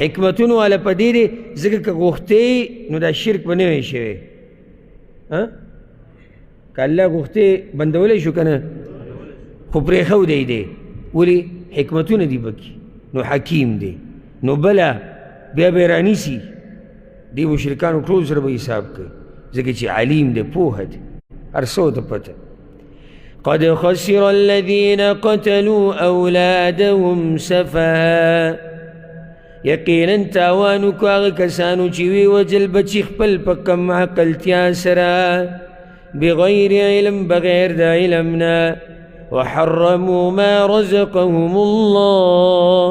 حکمتونه والا په دې دی ځکه که غوښتې نو دا شرک به نه وی شوی. که الله غوښتې بندولی شو که نه، خو پرېښودی دی. ولې؟ حکمتونه دي پکې، نو حکیم دی. نو بله بیا به یې رانیسي، دی مشرکانو ټول سره به حساب کوي ځکه چې علیم دی، پوهه دی، هر څه ورته پته. قد خسر الذين قتلوا أولادهم سفها، یقینا تاوان وکړو هغه کسانو چې وی وجل بچي خپل په کم عقلتیا سره، بغیر علم، بغیر د علم نه. وحرموا ما رزقهم الله،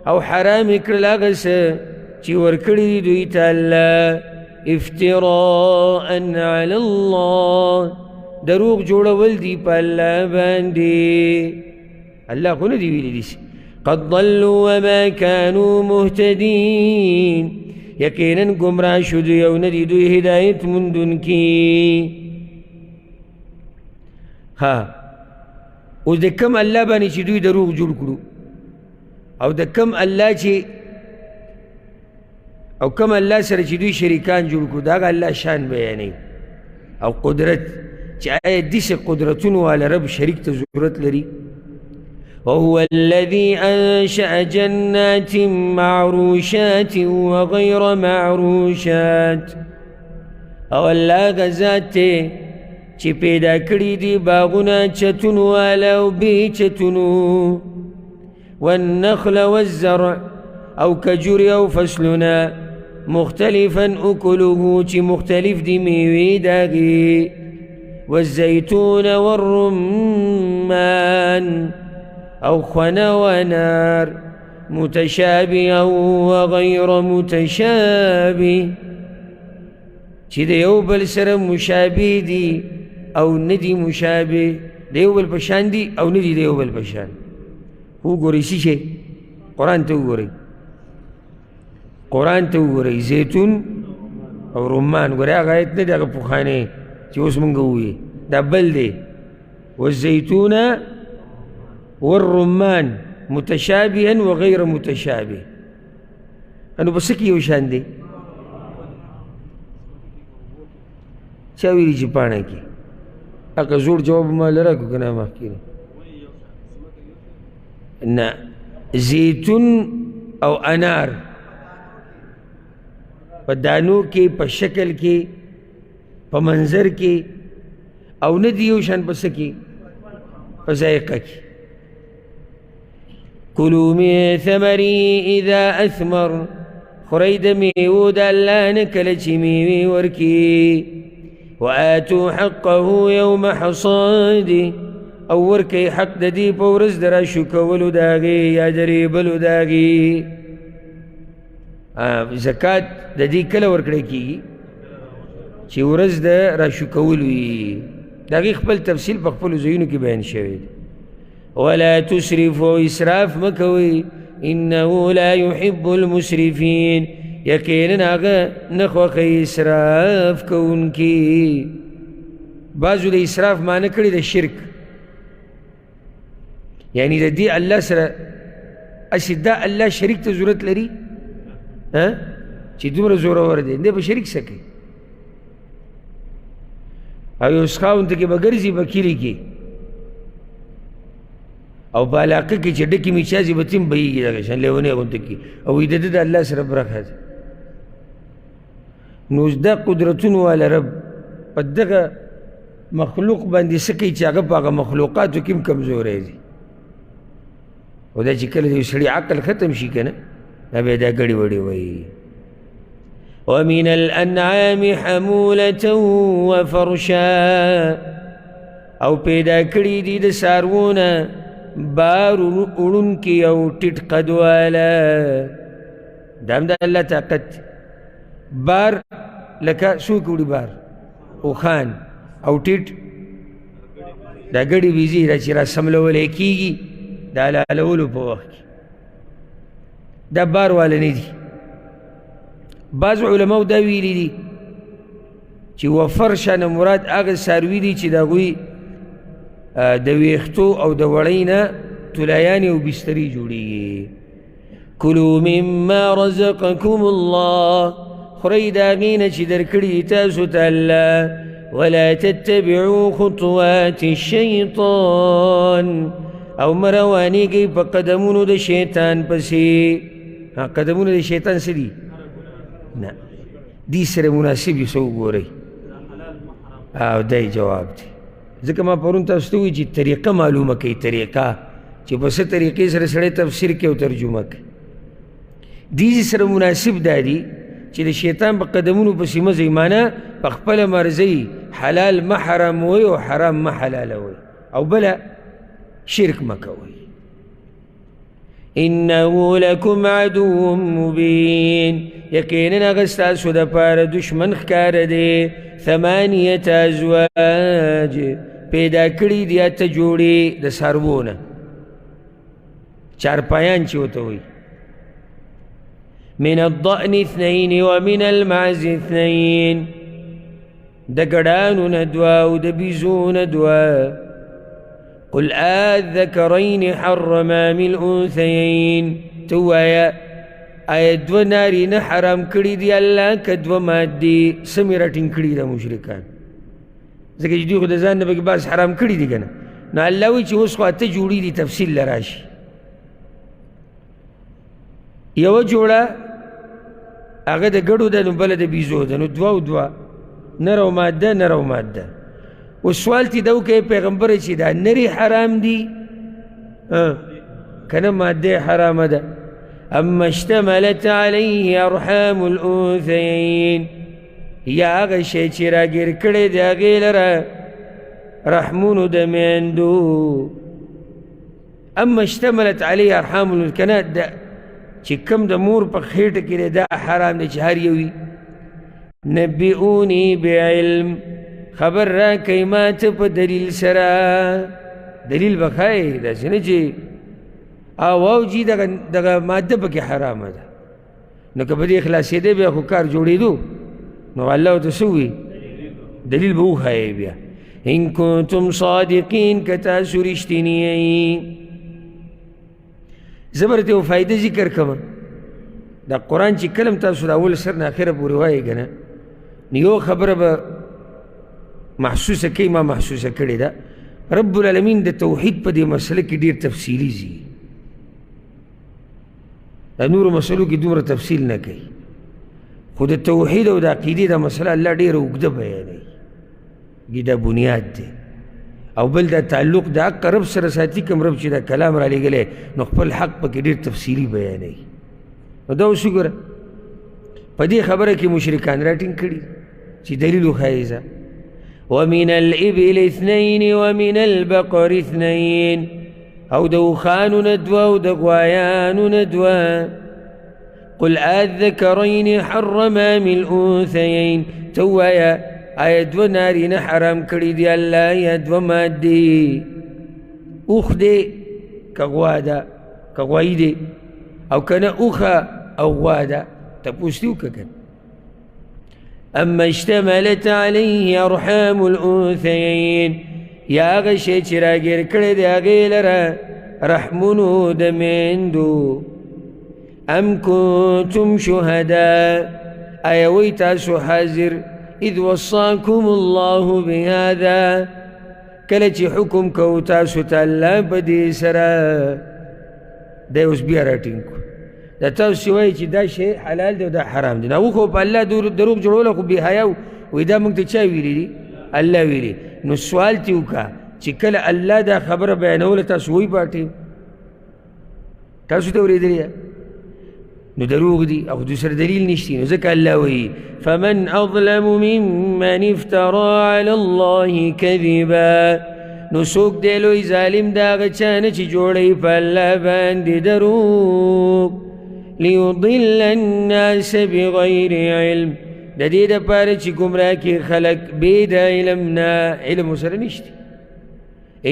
او حرام کړل هغه څه چې ورکړي دوی ته الله. افتراء علی الله، دروغ جوړول دي په الله باندې. الله خو نه دي ویلي دي. قد ضلوا وما كانوا مهتدين، یقینا گمراه شو دوی او نه دي دوی هدایت موندونکي. اوس د کم الله باندې چې دوی دروغ جوړ کړو، او د کم الله چې او کم الله سره چې دوی شریکان جوړ کړو، دا هغه الله شان بیانوي او قدرت چې آیا داسې قدرتونو والا رب شریک ته ضرورت لري. وهو الذي أنشأ جنات معروشات وغير معروشات، او الله غزات چې پیدا کړي دي باغونه چتونو والا او بې چتونو. والنخل والزرع، او کجوري او فصلنا، مختلفا اکلوه چې مختلف دي میوې داغي. والزيتون والرمان، او خنا ونار، متشابه وغير متشابه، چې د یو بل سره مشابه دي او ندي مشابه، د یو بل په شان دي او ندي د یو بل په شان. وګورئ څه شی قرآن ته وګورئ، قرآن ته وګورئ، زیتون او رمان. ګورئ هغه آیت نه دی هغه پخوانی چې اوس مونږ ووایي، دا بل دی. والزیتون والرمان متشابها وغیر متشابه. انو بس کې یو شان دی. چا ویلي چې پاڼه کې هغه زوړ جواب ما لره کو که نه مخکې نه. زیتون او انار په دانو کې، په شکل کې، په منظر کې، او نه دی یو شان په څه کې؟ په ذایقه کې. کلوا من ثمره اذا اثمر، خورئ د میوو د الله نه کله چې میوې ورکي. وآتوا حقه یوم حصاده، او ورکئ حق د دې په ورځ د راشو کولو د هغې یا د ریبلو د هغې. زکات د دې کله ورکړی کېږي چې ورځ د راشو کول وي. د هغې خپل تفصیل په خپلو ځایونو کې بیان شوی دی. ولا تسرفوا اسراف مکوئ انه لا يحب المسرفین یقینا هغه نه خوښوي اسراف کوونکي. بعضو د اسراف معنی کړي د شرک، یعنی د دې الله سره اسې دا الله شریک ته ضرورت لري چې دومره زورور دی دی به شریک څه کوي. او یو خاوند ته کې به ګرځي به کلي کې او په علاقه کې چې ډکې میچازي به تیم بهیږي دغه شان لیونی غونته کې او وي د ده د الله سره برخه ده. نو دا قدرتونو والا رب په دغه مخلوق باندې څه کوي چې هغه په هغه مخلوقاتو کې هم کمزوری دي. او دا چې کله د یو سړي عقل ختم شي که نه دا بیا دا ګړې وړې وایي. ومن الانعام حمولة وفرشا او پیدا کړي دي د څاروونه بار وړونکي او ټیټ قد والا. دا هم د الله طاقت. بار لکه څوک وړي بار اوښان او ټیټ دا ګړې ویزې را چې را سملولی کېږي د حلالولو په وخت کې دا بار والا نه دي. بعض علماو دا ویلي دي چې وفرشا نه مراد هغه څاروي دي چې د هغوی د ویښتو او د وړۍ نه طلایانې او بسترې جوړېږي. کلوا مما رزقکم الله خورئ د هغې نه چې درکړي تاسو ته الله. ولا تتبعوا خطوات الشیطان او مه روانېږئ په قدمونو د شیطان پسې. قدمونه د شیطان څه دي؟ نه دې سره مناسب یې څه وګورئ. او دی جواب دی. ځکه ما پرون تاسو ته ووایي چې طریقه معلومه کوي، طریقه چې په څه طریقې سره سړی تفسیر کوي او ترجمه کوي. دې سره مناسب دا دي چې د شیطان په قدمونو پسې مه ځئ، معنی په خپله مرضۍ حلال مه حراموئ او حرام مه حلالوئ او بله شرک مه کوئ. انه لکم عدو مبین یقینا هغه ستاسو دپاره دشمن ښکاره دی. 8 ازواج پیدا کړي دي اته جوړې د څاروو نه، چارپایان چې ورته وایي. من الضأن 2 ومن المعز 2 د ګډانو نه 2 او د بیزو نه 2. قل الذكرين حرم ام الانثيين تو آیا 2 نارینه حرام کړي دي الله که 2 مادي سمې راټینګ کړي د مشرکان؟ ځکه چې دوی خو د ځان نه پکې بعض حرام کړي دي که نه. نو الله وایي چې اوس خو اته جوړې دي، تفصیل له راشي. یوه جوړه هغه د ګډو ده نو بله د بیزو ده، نو 2 او 2 نر او ماده نر او ماده. اوس سوال تی دا وکړئ پیغمبره چې دا نرې حرام دي که نه ماده حرامه ده؟ اما اشتملت علیه ارحام الانثیین یا هغه شی چې راګیر کړی د هغې لره رحمونو د میندو. اما اشتملت علیه ارحام الکنه چې کوم د مور په خېټه کې دی دا حرام دی چې هر یو وي. نبئونی بعلم خبر را کوي ما ته په دلیل سره. دلیل به ښایي داسې نه چې او جي دغه ماده پکې حرامه ده. نو که په دې خلاصېدی بیا خو کار جوړېدو نو الله ورته څه ووایي؟ دلیل به وښایي بیا. ان کنتم صادقین که تاسو رښتیني یئ. زه به درته یو فایده ذکر کوم. دا قرآن چې کله هم تاسو د اول سر نه اخره پورې وایئ که نه نو یو خبره به محسوسه کوي، ما محسوسه کړې ده. رب العالمین د توحید په دې مسله کې ډېر تفصیلي ځي. د نورو مسلو کې دومره تفصیل نه کوي، خو د توحید او د عقیدې دا مسله الله ډېره اوږده بیانوي. دا بنیاد دی. او بل دا تعلق د حق رب سره ساتي، کوم رب چې دا کلام را لېږلی نو خپل حق پکې ډېر تفصیلي بیانوي. نو دا اوس وګوره په دې خبره کې مشرکان راټینګ کړي چې دلیل وښایي ځه. ومن الإبل 2 ومن البقر 2 او د اوښانو نه 2 او د غوایانو نه 2. قل الذكرين حرم ام الانثيين توایا آیا دو نارینه حرام کړي دي الله یا دو مادي اوخ دی که غوا ده که غوایي دی او کنه اوخه او غوا ده تپوس دي وکړه کنه اما اشتملت عليه ارحام الانثيين یا هغه شی چې راګیر کړی دی هغې لره رحمونو د میندو ام کنتم شهداء آیا وی تاسو حاضر اذ وصاكم الله بهذا کله چې حکم کو تاسو ته الله په دې سره دی اوس بیا راټینګ کړو دا تاسو وایي چې دا شی حلال دی او دا حرام دی نو خو په الله دروغ جوړوله خو بېحیا وایي دا موږ ته چا ویلي دي الله ویلي نو سوال تې وکړه چې کله الله دا خبره بیانوله تاسو وایي باټې تاسو ته اورېدلې نو دروغ دي او دوسر دلیل نشتی نو ځکه الله وایي فمن اظلم ممن افترى على الله كذبا نو څوک دی لوی ظالم د هغه چا نه چې جوړوي په الله باندې دروغ ليضل الناس بغیر علم د دې دپاره چې ګمراه کړي خلک بې د علم نه علم ورسره نشته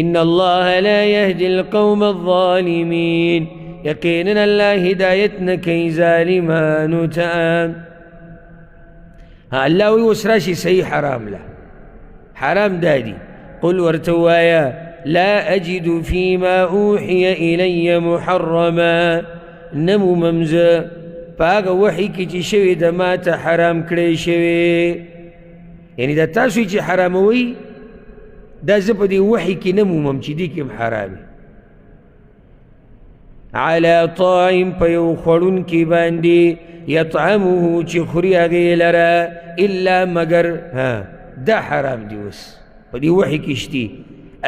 ان الله لا يهدي القوم الظالمين یقینا الله هدایت نه کوي ظالمانو ته الله وی اوس راشي صحیح حرام له حرام دادي قل ورته ووایه لا اجد فيما اوحي الي محرما نمو ممزه په هغه وحي کې چې شوي د ما ته حرام کړی شوي یعنې دا تاسو چې حراموئ دا زه په دې وحي کې نه مومم چې دې کې هم حرام على طاعم په یو خوړونکي باندې یطعمه چې خوري هغې لره الا مگر دا حرام دی اوس په دې وحي کې شتي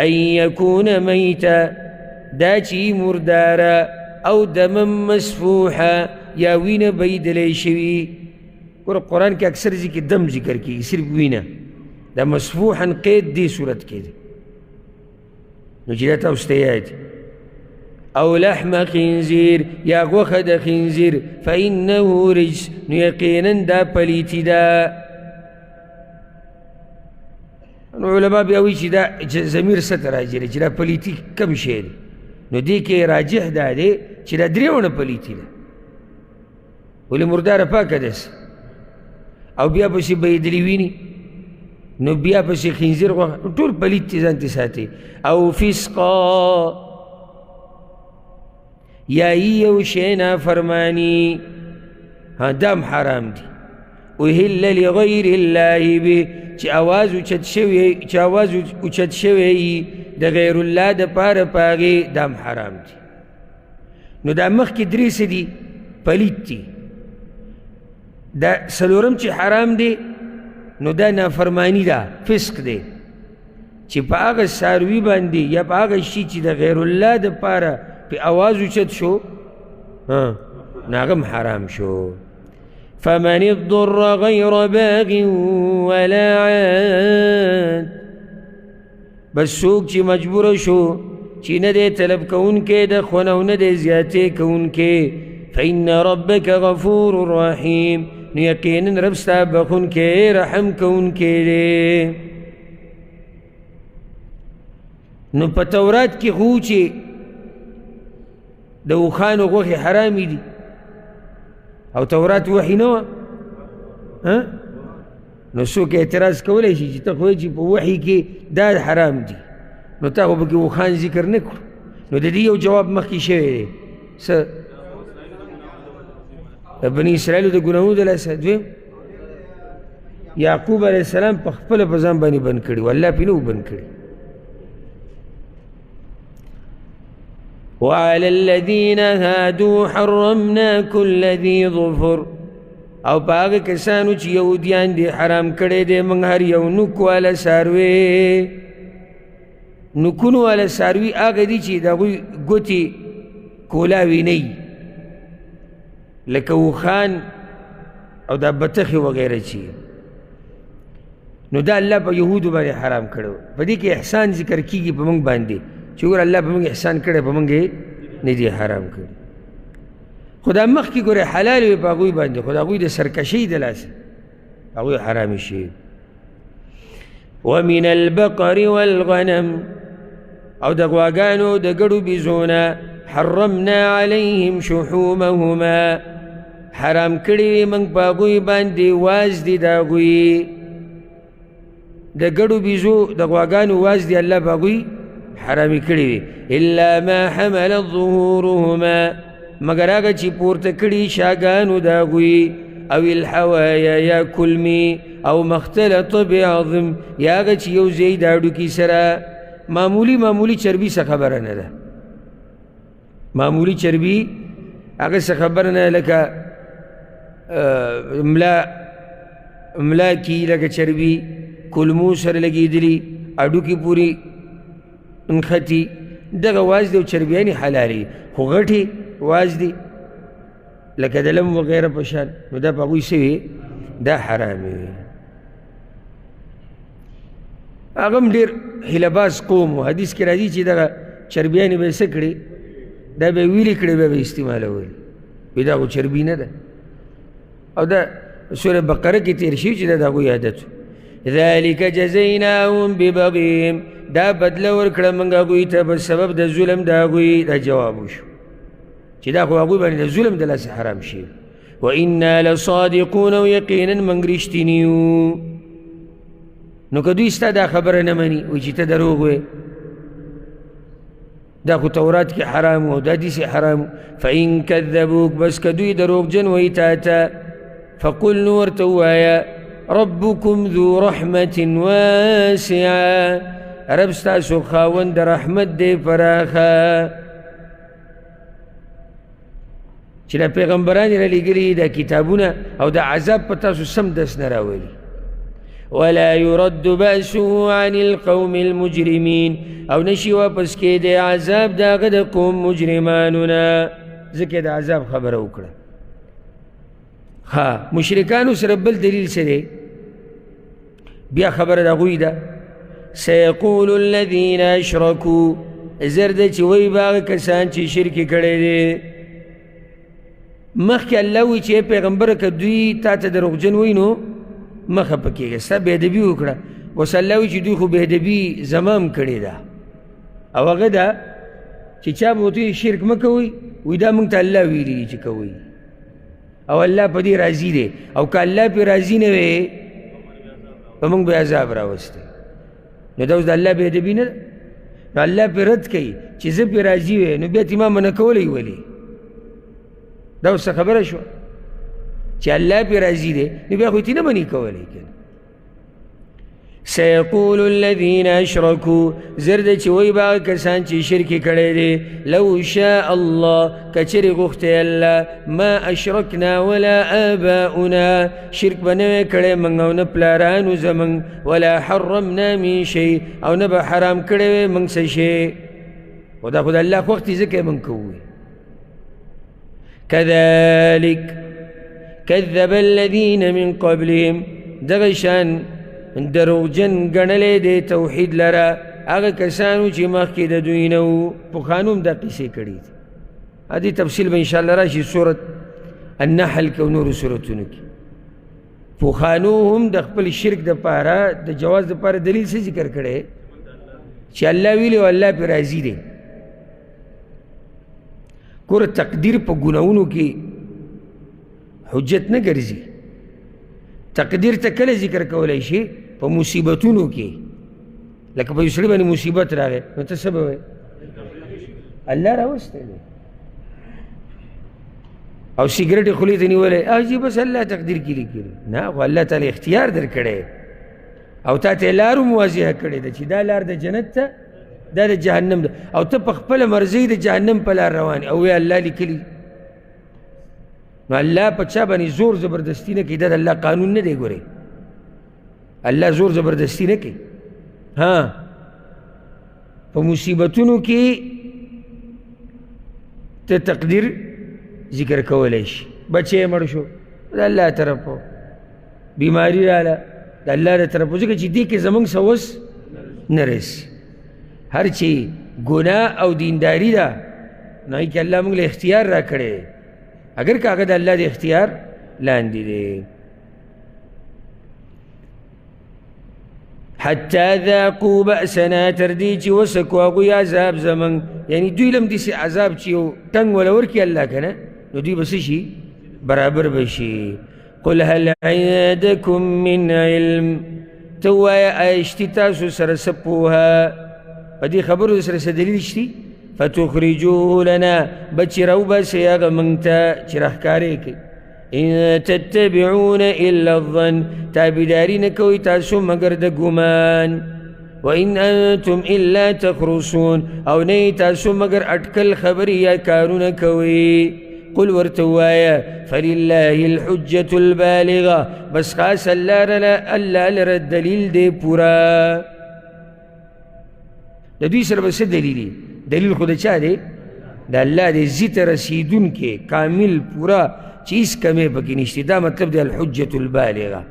ان یکون میته دا چې مرداره او دما مسفوحه یا وینه بیدلی شوي ګوره قرآن کې اکثر ذکر دم ذکر کېږي صرف وینه دا مسفوحا قید دې صورت کې دی نو چې دا تاسو ته یاد او لحم خنزیر یا غوښه د خنزیر فانه رجس نو یقینا دا پلیتي ده نو علما بیا وایي چې دا ضمیر څه ته راجي چې دا پلیتي کم شی دی نو دې کې راجح دا دی چې دا درېونه پلیتي ده ولې مرداره پاکه داسې او بیا پسې بهیدلې ویني نو بیا پسې خنزیر غوښه ټول پلیت دي ځان ته ساتي او فسقا یا یو شی نافرماني دام حرام دي اهل لغیر الله به چې آواز اوچت شوی د غیر الله دپاره په هغې دام حرام دي نو دا مخکې درې څه دي پلیت دي دا څلورم چې حرام دی نو دا نافرمانی ده فسق دی چې په هغه څاروي باندې یا په هغه شي چې د غیر الله دپاره په آواز اوچت شو نو هغه هم حرام شو فمن اضطر غیر باغ ولا عاد بس څوک چې مجبوره شو چې نه دی طلب کوونکی د خونه او نه دی زیاتې کوونکی فإن ربك غفور رحیم نو یقینا رب ستا بخونکی رحم کوونکی دی نو په تورات کې خو چې د اوښانو غوښې حرامې دي او تورات وحي نه وه نو څوک اعتراض کولی شي چې ته خو چې په وحي کې دا حرام دي نو تا خو پکې اوښان ذکر نه کړو نو د دې یو جواب مخکې شوی دی څه د بني اسرائیلو د ګناهونو د لاسه دویم یعقوب علیه السلام په خپله په ځان باندې بند کړي و الله پرې نه و بند کړي وعلى الذين هادوا حرمنا كل ذي ظفر او په هغه کسانو چې یهودیان دي حرام کړی دی موږ هر یو نوک والا څاروی نوکونو والا څاروي هغه دي چې د هغوی ګوتې کولاوې نه وي لکه اوښان او دا بطخې وغیره چې نو دا الله په یهودو باندې حرام کړی په دې کې احسان ذکر کېږي په موږ باندې چې ګوره الله په موږ احسان کړی په موږ یې نه دی حرام کړی خدا مخ کی گوره حلال وی پا گوی بانده خدا گوی ده سرکشی دلاس پا گوی حرامی شید ومن البقر والغنم او ده غواگانو ده گڑو بیزونا حرمنا عليهم شحومهما حرام کړی من پا گوی باندې واز دی دا گوی ده گڑو بیزو ده غواگانو واز دی اللہ پا گوی حرامی کړی الا ما حمل ظهورهما مگر آگا چی پورت کڑی شاگانو دا گوی او الحوایا یا کلمی او مختلط بعظم یا آگا چی یو زید آڈو کی سرا معمولی چربی سا خبر ندا معمولی چربی آگا سا خبر ندا لکا املا کی لکا چربی کلمو سر لگی دلی آڈو کی پوری انخطی دغا واز دیو چربیانی حلالی خو غٹی واز دی لکه دلم وغیره پشان نو دا پاگوی سوی دا حرامی اغم دیر حلباز قوم و حدیث کی راضی چی دا چربیانی بے سکڑی دا بے ویلی کڑی بے استعمال ہوئی بی دا کو چربی ندا او دا سور بقرہ کی تیرشیو چی دا کوئی عادت ذالک جزیناهم ببغیم دا بدل ورکڑا منگا گوی تا بسبب دا ظلم دا گوی دا جوابو شو چی دا خواہ گوی بانی دا ظلم دلا سے حرام شیر وَإِنَّا لَصَادِقُونَ وَيَقِينًا منگرشتینیو نو کدوی استا دا خبر نمانی وی چی تا دروغ ہوئے دا خو تورات کی حرام ہو دا دیسی حرام فَإِن كَذَّبُوك بس کدوی دروغ جن وی تاتا فَقُلْ نُورتو آیا ربكم ذو رحمة واسعة رب ستاسو خاوند رحمت دے فراخا چلا پیغمبرانی را لگلی دا کتابونا او دا عذاب پتاسو سم دست نراولی ولا يرد بأسه عن القوم المجرمين او نشی واپس کے دے عذاب دا غد قوم مجرمانونا ذکر دا عذاب خبر اکڑا ہاں مشرکانو سر بل دلیل سے دے بیا خبر دا غوی دا سیقول الذین اشرکو زرد چی وی باغ کسان چی شرکی کڑے دے مخ که اللہ وی چی پیغمبر که دوی تا تا دروغ جن وی نو مخ پکی گا ستا بیدبی اکڑا وس اللہ وی چی دوی خو بیدبی زمام کڑے دا او اگه دا چی چا بوتوی شرک مکوی وی دا منگ تا اللہ ویلی چی کوی او اللہ پا دی راضی دے او که اللہ پی راضی نوے پا منگ بے عذاب راوستے نو دا اس دا اللہ بے ادبی نا نو اللہ پی رد کئی چیزا پی راضی وے نو بیت امام منکولی ولی دا اس سے خبر شو چی اللہ پی راضی دے نو بیا خویتی نا منی کولی کن سیقول الذین اشرکو زرد چی وی باغ کسان چی شرکی کڑے دے لو شاء اللہ کچری غخت اللہ ما اشرکنا ولا آباؤنا شرک بنوے کڑے منگ او نپلارانو زمنگ ولا حرمنا من شئی او نبا حرام کڑے منگ سشے و دا خدا اللہ وقتی ذکر منگ کوئی كذلك كذب الذين من قبلهم دغشان دروغ جن گنلے دے توحید لرا اگا کسانو چی مخی دا دوینو پخانوم دا قصے کری تھی ادھی تفصیل با انشاءاللہ راشی سورت النحل کو نور سورتونو کی پخانو هم دا خپل شرک دا پارا دا جواز دا پارا دلیل سے ذکر کرے چی اللہ ویلے و اللہ پی راضی دے کور تقدیر پا گناونو کی حجت نہ گرزی تقدیر تا کل ذکر کولی شی پا مصیبتونو کی لکه پا یسری بانی مصیبت را گئے نو تا سبب ہے اللہ راوستے لے او سگریٹ خلیت نیولے جی بس اللہ تقدیر کی لکی نا خو اللہ تعالی اختیار در کڑے او تا تے لارو موازیہ کڑے دا چی دا لار دا جنت تا دا دا جہنم دا او تا پخپل مرزی دا جہنم پا لار روانی او اللہ لکلی نو اللہ پچا بانی زور زبردستی نکی دا اللہ قانون نہ دے گورے اللہ زور زبردستی نکی ہاں پا مصیبتونو کی تا تقدیر ذکر کولیش بچے مرشو دا اللہ طرف ہو بیماری رالا دا اللہ دا طرف ہو ذکر چی دی کہ زمان سوس نرس ہر چی گناہ او دینداری دا نائی کہ اللہ منگل اختیار را کرے اگر که هغه د الله د اختیار لاندې دی. حتى ذاقوا بأسنا تردي چې وسکو هغوی عذاب زمن، یعنی دوی لم داسې عذاب چې یو ټنګ وله ورکړي الله که نه، نو دوی به څه شي؟ برابر به شي. قل هل عندكم من علم، ته ووایه آیا شتي تاسو سره څه پوهه په دې خبرو سره څه دلیل شتي؟ فتخرجوه لنا بچې راوباسئ هغه موږ ته چې راښکاره کړي. إن تتبعون إلا الظن، تابداري نكوي تاسو مگر د ګمان. وإن أنتم إلا تخرصون، او نه تاسو مگر اٹکل خبري یا کارونه کوي. قل ورته ووایه فلله الحجة البالغة، بس خاص الله لره دلیل دی پورا. د دوی سره به څه دلیل؟ دلیل خو د چا دی؟ د الله دی ځي ته رسیدونکی کامل پورا چې هېڅ کمی پکې نشته. دا مطلب دی الحجة البالغه.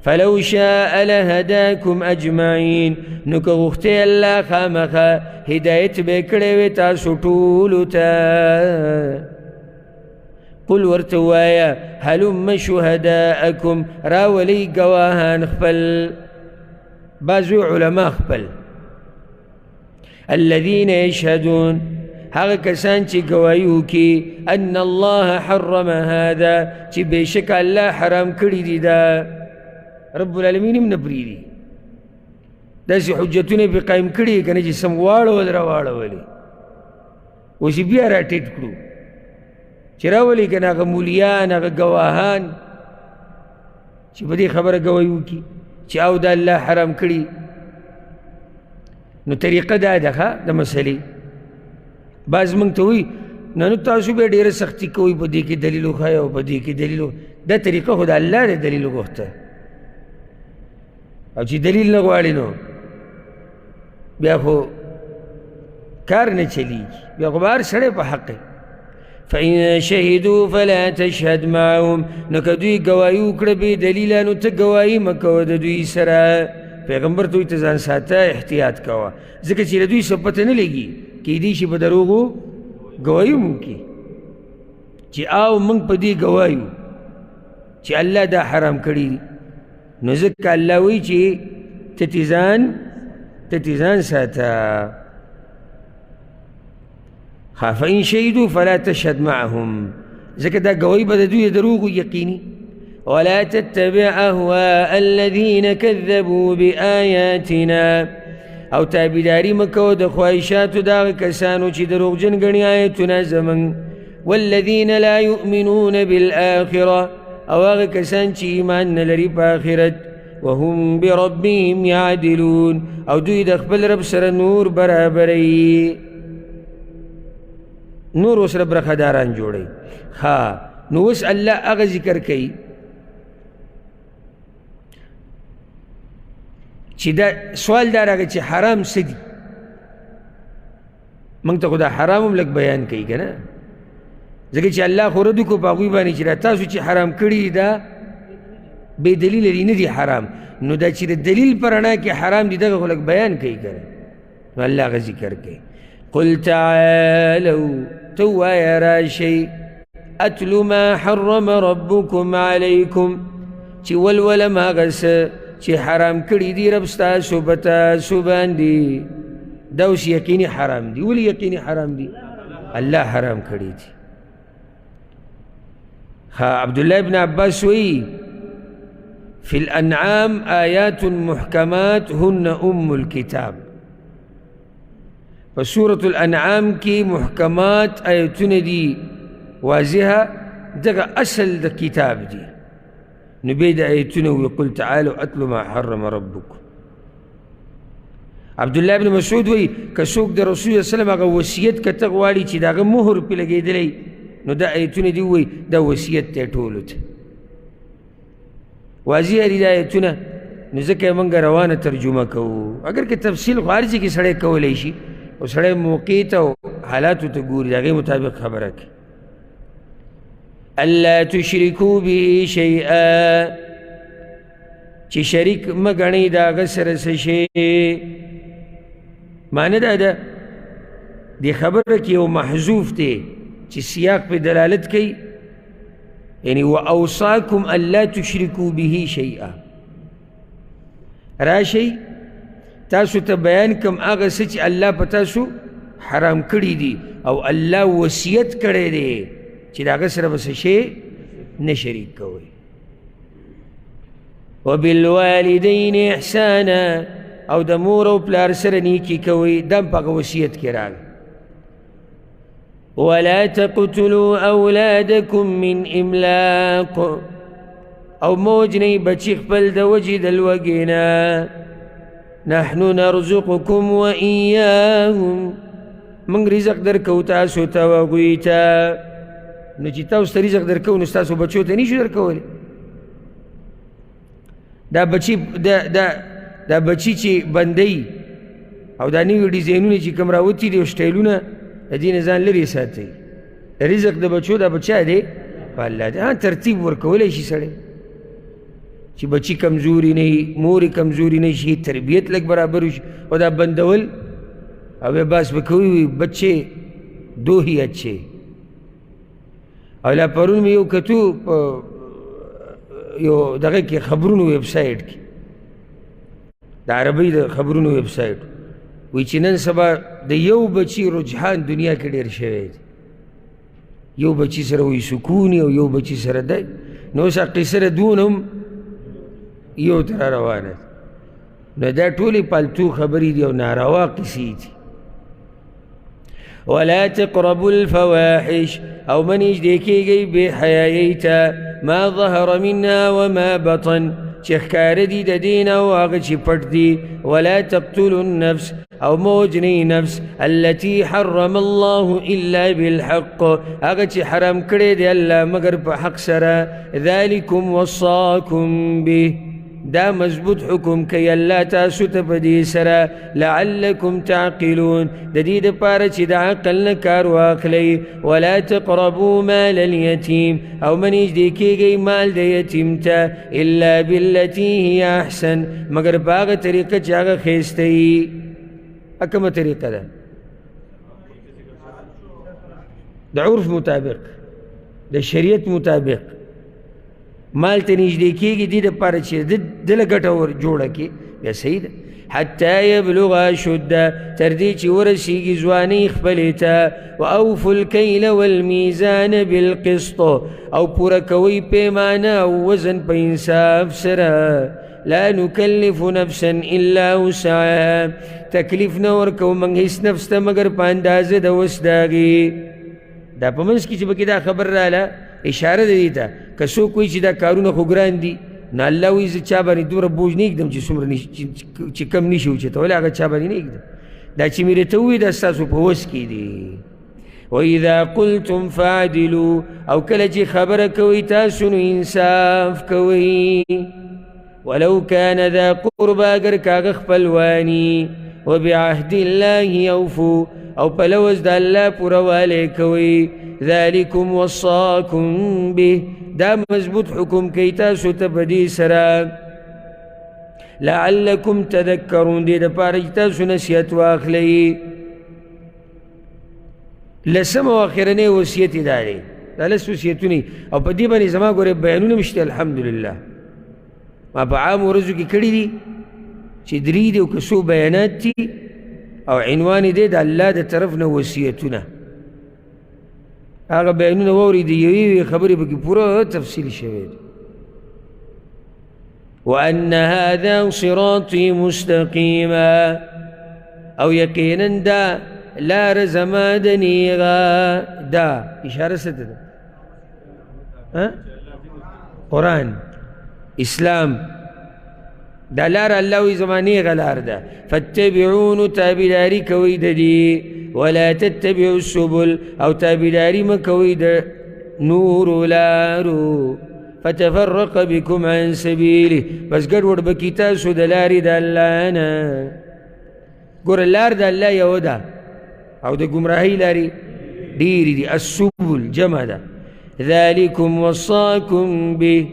فلو شاء لهداكم اجمعین، نو که غوښتی الله خامخا هدایت به یې کړی وی تاسو ټولو ته. قل ورته ووایه هلم شهداءکم، راولئ ګواهان خپل، بعضو علما خپل. الذین یشهدون، هغه کسان چې ګواهي وکړي ان الله حرم هذا، چې بېشکه الله حرام کړي دي دا. رب العالمین هم نه پرېږدي، داسې حجتونه یې پرې قایم کړي که نه چې سم واړول راواړولې، اوس یې بیا را ټیټ کړو چې راولي که نه هغه مولیان، هغه ګواهان چې په دې خبره ګواهي وکړي چې او دا الله حرام کړي. نو طریقه دا ده ښه د مسلې. بعض موږ ته وایي نه نو تاسو بیا ډېره سختي کوئ، په دې کې دلیل وښایه او په دې کې دلیل. دا طریقه خو د الله دی دلیل وغوښته، او چې دلیل نه غواړي نو بیا خو کار نه چلیږي، بیا خو به هر سړی په حق دی. فإن شهدوا فلا تشهد معهم، نو که دوی ګواهي وکړه بې دلیله نو ته ګواهي مه کوه د دوی سره. پیغمبر ته وایي ته ځان ساته، احتیاط کوه، ځکه چې د دوی څه پته نه لګي، کیدای شي په دروغو ګواهي هم وکړي چې او موږ په دې ګواهي وو چې الله دا حرام کړي دي. نو ځکه الله وایي چې ته تې ځان ساته. فإن شهدوا فلا تشهد معهم، ځکه دا ګواهي به د دوی دروغ یقیني. ولا تتبع أهواء الذين كذبوا بآياتنا، او تابداري مکو د خواهشاتو د هغه کسانو چې دروغجن ګڼي آیتونه زموږ. والذین لا یؤمنون بالآخرة، او هغه کسان چې ایمان نه لري په آخرت. وهم بربهم یعدلون، او دوی د خپل رب سره نور برابروي، نور ورسره برخداران جوړوي. ها نو اوس الله هغه ذکر کوي چې دا سوال دا راغی چې حرام څه دي. موږ ته خو دا حرام هم لږ بیان کوي که نه، ځکه چې الله خو رد وکړو په هغوی باندې چې دا تاسو چې حرام کړي دا بې دلیله دي، نه دي حرام. نو دا چې د دلیل په رڼا کې حرام دي دغه خو لږ بیان کوي که نه، نو الله هغه ذکر کوي. قل تعالوا، ته ووایه راشئ، اتلو ما حرم ربکم علیکم، چې ولولم هغه څه چې حرام کړي دي رب ستاسو په تاسو باندې. دا اوس یقیني حرام دي. ولې یقیني حرام دي؟ الله حرام کړي دي. عبدالله بن عباس وایي فی الانعام آیات محکمات هن ام الكتاب، په سورة الانعام کې محکمات آیتونه دي واضحه، دغه اصل د کتاب دي. نو بیا د آیتونه وی قل تعالوا اتلو ما حرم ربکم. عبدالله بن مسعود وی که څوک د رسول الله صلی الله علیه وسلم هغه وصیت که ته غواړي چې د هغه مهر پرې لګېدلی، نو دا آیتونه دي وی دا وصیت دی ټولو ته. واضح دي دا آیتونه، نو ځکه یې موږ روانه ترجمه کوو. اگر که تفصیل خو هر ځای کې سړی کولی شي، او سړی موقع ته او حالاتو ته ګوري، د هغې مطابق خبره کوي. ألا تشركوا به شيئا، چې شریک مه ګڼئ د هغه سره څه شی. معنی دا ده دې خبره کې یو محذوف دی چې سیاق پې دلالت کوي یعنی وأوصاكم ألا تشركوا به شيئا راشي تاسو ته بیان کم هغه څه چې الله په تاسو حرام کړي دي او الله وصیت کړی دی چې د هغه سره به څه شی نه شریک کوئ. وبالوالدین احسانا او د مور او پلار سره نیکي کوئ، دا هم په هغه وصیت کې راغی. ولا تقتلوا أولادكم من إملاق او موجنی بچی خپل د وجې د لوږې نه. نحن نرزقكم وإياهم من رزق درکو تاسو ته و هغوی ته. نو چې تاسو ته رزق درکو نو ستاسو بچو ته نشو درکولی. دا بچی چې بندی او دا نوي ډیزاینونه چې کوم راوتي دي او سټایلونه د دې نه ځان لرې ساتئ. رزق د بچو دا بچا دی په الله دی. ترتیب ورکولی شي سړی چې بچی کمزوری نه وي، مور کمزوری نه شي، تربیت لږ برابر وشي. او دا بندول او بس به کوي بچے دو ہی اچھے. او لا پرون مې یو کتو په یو دغه کې خبرونو ویب سایټ کې د عربۍ د خبرونو ویب سایټ وی چې نن سبا د یو بچی رجحان دنیا کې ډېر شوی دی. یو بچی سره وی سکون او یو بچی سره دی. نو اوس قصه د دون هم یو تر روانه نو دا ټولې پالتو خبرې دي او ناروا قصې دي. ولا تقربوا الفواحش او من نږدې کېږئ بې حیایۍ ته ما ظهر منها وما بطن چې ښکاره دي د دې نه او هغه چې پټ دي. ولا تقتلوا النفس او موجنی نفس التي حرم الله الا بالحق هغه چې حرام کړی دی الله مگر په حق سره. ذلكم وصاكم به دا مضبوط حکم کوي الله تاسو ته په دې سره لعلکم تعقلون د دې دپاره چې د عقل نه کار واخلئ. ولا تقربوا مال اليتيم او مه نږدې کېږئ مال د یتیم ته الا بالتي هي احسن مگر په هغه طریقه چې هغه ښایسته وي. کومه طریقه ده؟ د عرف مطابق، د شریعت مطابق مال ته نږدې کېږي دې دپاره چې دله ګټه ور جوړه کړي بیا صحیح ده. حتی یبلغ اشده تر دې چې ورسیږي ځوانۍ خپلې ته. واوفوا الکیل والمیزان بالقسط او پوره کوئ پیمانه او وزن په انصاف سره. لا نکلف نفسا الا وسعها تکلیف نه ورکوو موږ هېڅ نفس ته مګر په اندازه د وس د هغې. دا په منځ کې چې پکې دا خبر راله اشاره ده دې ته که څوک وایي چې دا کارونه خو ګران دي نو الله وایي زه چا باندې دومره بوج نه ږدم چې څومره چې کم نشي اوچتولی هغه چا باندې نه ږدم. دا چې مې درته ووایي دا ستاسو په وس کې دي. واذا قلتم فاعدلوا او کله چې خبره کوئ تاسو نو انصاف کوئ. ولو كان ذا قربى اگر کاغه خپلواني. وبعهد الله اوفوا او په لوز د الله پوروالی کوئ. ذلكم وصاكم به دا مضبوط حکم کوي تاسو ته په دې سره لعلکم تذکرون دې دپاره چې تاسو نصیحت واخلئ. لسم او اخرنی وصیت یې دا دی. دا لس وصیتونه او په دې باندې زما ګورې بیانونه هم شته الحمدلله. ما په عامو ورځو کې کړي دي چې درې دي او که څو بیانات دي او عنوان یې دی د الله د طرف نه وصیتونه. هغه بیانونه واورېدې یوې یوې خبرې پکې پوره تفصیل شوی دی. وأن هذا صراطي مستقيما او یقینا دا لار زما د نیغه. دا اشاره څه ده؟ قرآن اسلام دا لار الله وی زما نیغه لار ده. فاتبعون تابعداري کوئ د دې. ولا تتبعوا السبل او تابعداري مه کوئ د نورو لارو. فتفرق بكم عن سبيله بس ګډوډ به کي تاسو د لارې د الله نه. ګوره لار د الله یو ده او د ګمراهۍ لارې ډېرې دي. السبل جمع ده. ذلكم وصاكم به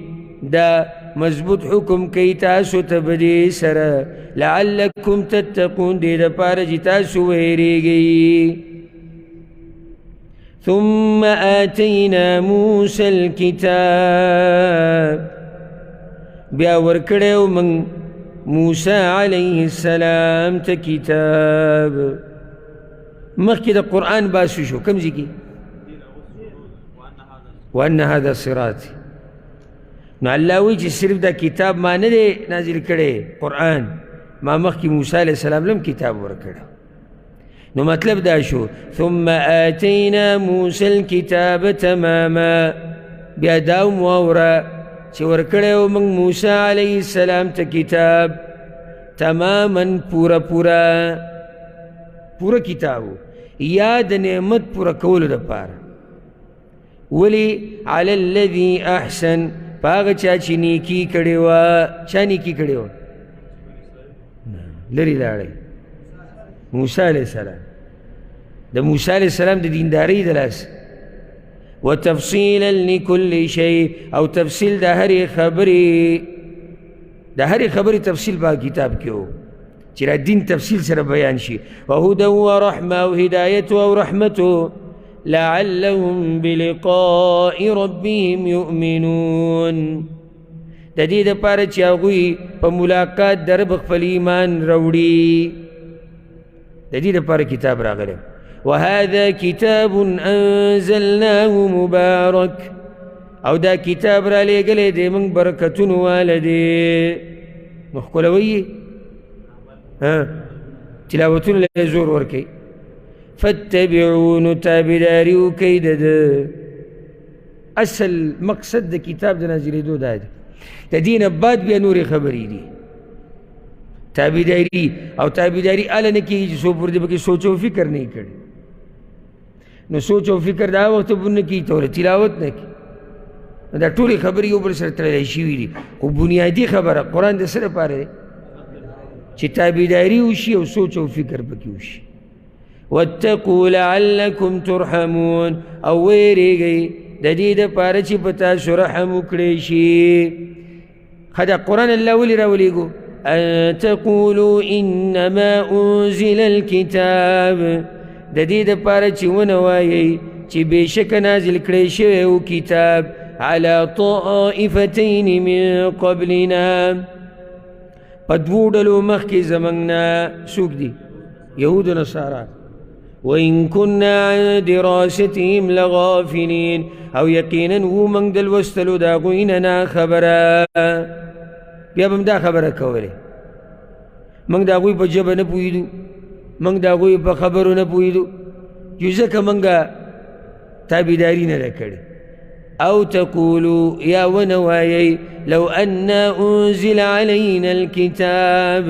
دا مضبوط حکم کوي تاسو ته په دې سره لعلکم تتقون دې دپاره چې تاسو ویریږئ. ثم آتينا موسى الكتاب بیا ورکڑیو من موسى عليه السلام تا کتاب مخی دا قرآن باسو شو کم ذکی وأن هذا صراطي نو اللہ وی چی صرف دا کتاب ما ندے نازل کرے قرآن ما مخی موسیٰ علیہ السلام لم کتاب ورکڑا نو مطلب دا شو ثم آتینا موسیٰ الكتاب تماما بیا داو مواورا چی ورکڑے و من موسیٰ علیہ السلام تا کتاب تماما پورا پورا پورا کتابو یاد نعمت پورا کولو دا پارا ولی علی الذی احسن پاگ چاچی نیکی کڑی وا چا نیکی کڑی وا لری لارے موسیٰ علیہ السلام دا موسیٰ علیہ السلام دا دینداری دلاس وتفصیلا لکل شیء او تفصیل دا ہری خبری تفصیل با کتاب کیو چرا دین تفصیل سر بیان شی وہدا ورحمہ و ہدایت و رحمتو لعلهم بلقاء ربهم يؤمنون دا دی دا پارا چاگوی پا ملاقات در بخفل ایمان روڑی دا دی دا پارا کتاب راغلے وهذا كتاب انزلناه مبارك او دا کتاب را لے گلے دے من برکتن والدے مخکولوی تلاوتن لے زور ورکی فاتبعون تابداریو کید دا اصل مقصد دا کتاب دا نازلی دو دا دا دین بعد بیا نور خبری دی تابداری او تابداری آلہ نکی سو پر دے بکی سوچ و فکر نہیں کردی نو سوچ و فکر دا وقت بن کی تو تلاوت نکی دا طولی خبری اوپر سر تلیل شیوی دی خو بنیادی خبر قرآن دا سر پارے دی چی تابداری ہوشی او سوچ و فکر بکی ہوشی واتقوا لعلكم ترحمون او ویری گئی دا دید پارا چی پتا سرحم اکڑیشی خدا قرآن اللہ ولی راولی گو ان تقولوا انما انزل الكتاب دا دید پارا چی ونوائی چی بیشک نازل کڑیشی او کتاب على طائفتین من قبلنا پدوڑلو مخی زماننا سوک دی یہود و نصارا وَإِن كُنَّا عَنْ دِرَاسَتِهِمْ لَغَافِلِينَ او یقیناً وہ منگ دل وستلو دا غویننا خبرا بیا بم دا خبرا کولے منگ دا غوی پا جبا نپویدو منگ دا غوی پا خبرو نپویدو جو زکا منگا تابداری نرکڑی او تقولو یا ونوائی لو انا انزل علینا الكتاب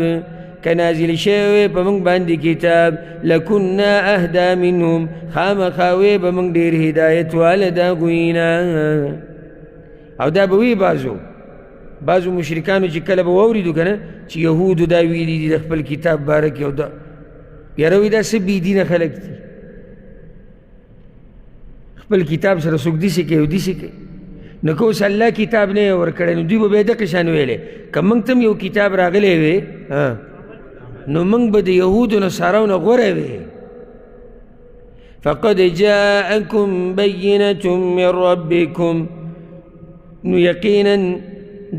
کنازل شوی پا منگ باندی کتاب لکننا اہدا منهم خام خاوی پا منگ دیر ہدایت والدا گوینا او دا بوی بازو مشرکانو چی کلب ووریدو کنا چی یهودو دا ویلی دی دخپل کتاب بارکی او دا یاروی دا سبی دین خلق تی خپل کتاب سر سوک دی سکے او دی سکے نکوس اللہ کتاب نے ورکڑے نو دوی با بیدہ کشانو ویلے کم منگ تم یو کتاب راغلے وے نو منگ با دی یهود و نصاراو نغورے وے فقد جاءکم بینت من ربکم نو یقینا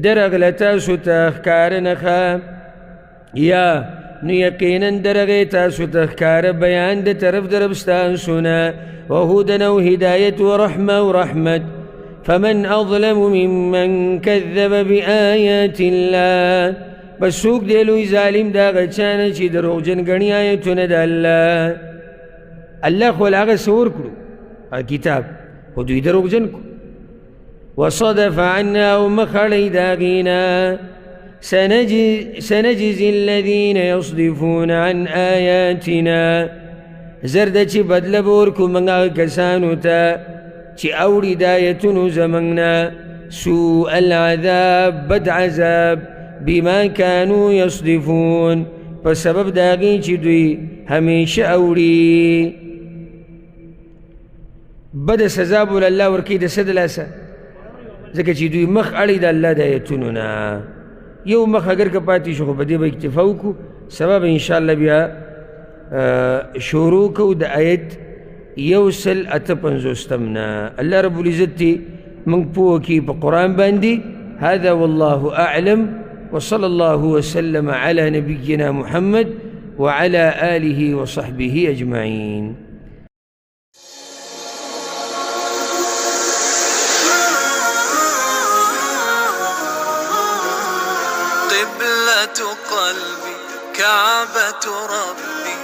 درغ لتاسو تاخکار نخا یا نو یقینا درغ تاسو تاخکار بیان دا طرف دربستان سنا وهدنا وهداية ورحمة ورحمة فمن أظلم ممن كذب بآيات الله بس سوک دیلوی ظالم دا غچانا چی دروغ جنگنی آیتون دا اللہ خول آغا سور کرو کتاب خودوی دروغ جن کو وصدف عنا ومخلی داغینا سنجزی الذین يصدفون عن آیاتنا زرد چی بدل بورکو منگا کسانو تا چی اوڑی دایتونو زمانگنا سوء العذاب بد عذاب بما كانوا يصدفون فسبب داغی چی دوی ہمیشہ اوڑی بد سزابو لاللہ ورکی دا صدلاسا ذکر چی دوی مخ اڑی دا اللہ دایتونو نا یو مخ اگر کپاتی شو بدی با اکتفاو کو سبب انشاءاللہ بیا شروع کو دا آیت يوصل أتبنزوستمنا الله رب العزة من بوكي بقرآن باندي. هذا والله أعلم، وصلى الله وسلم على نبينا محمد وعلى آله وصحبه أجمعين. قبلة قلبي كعبة ربي.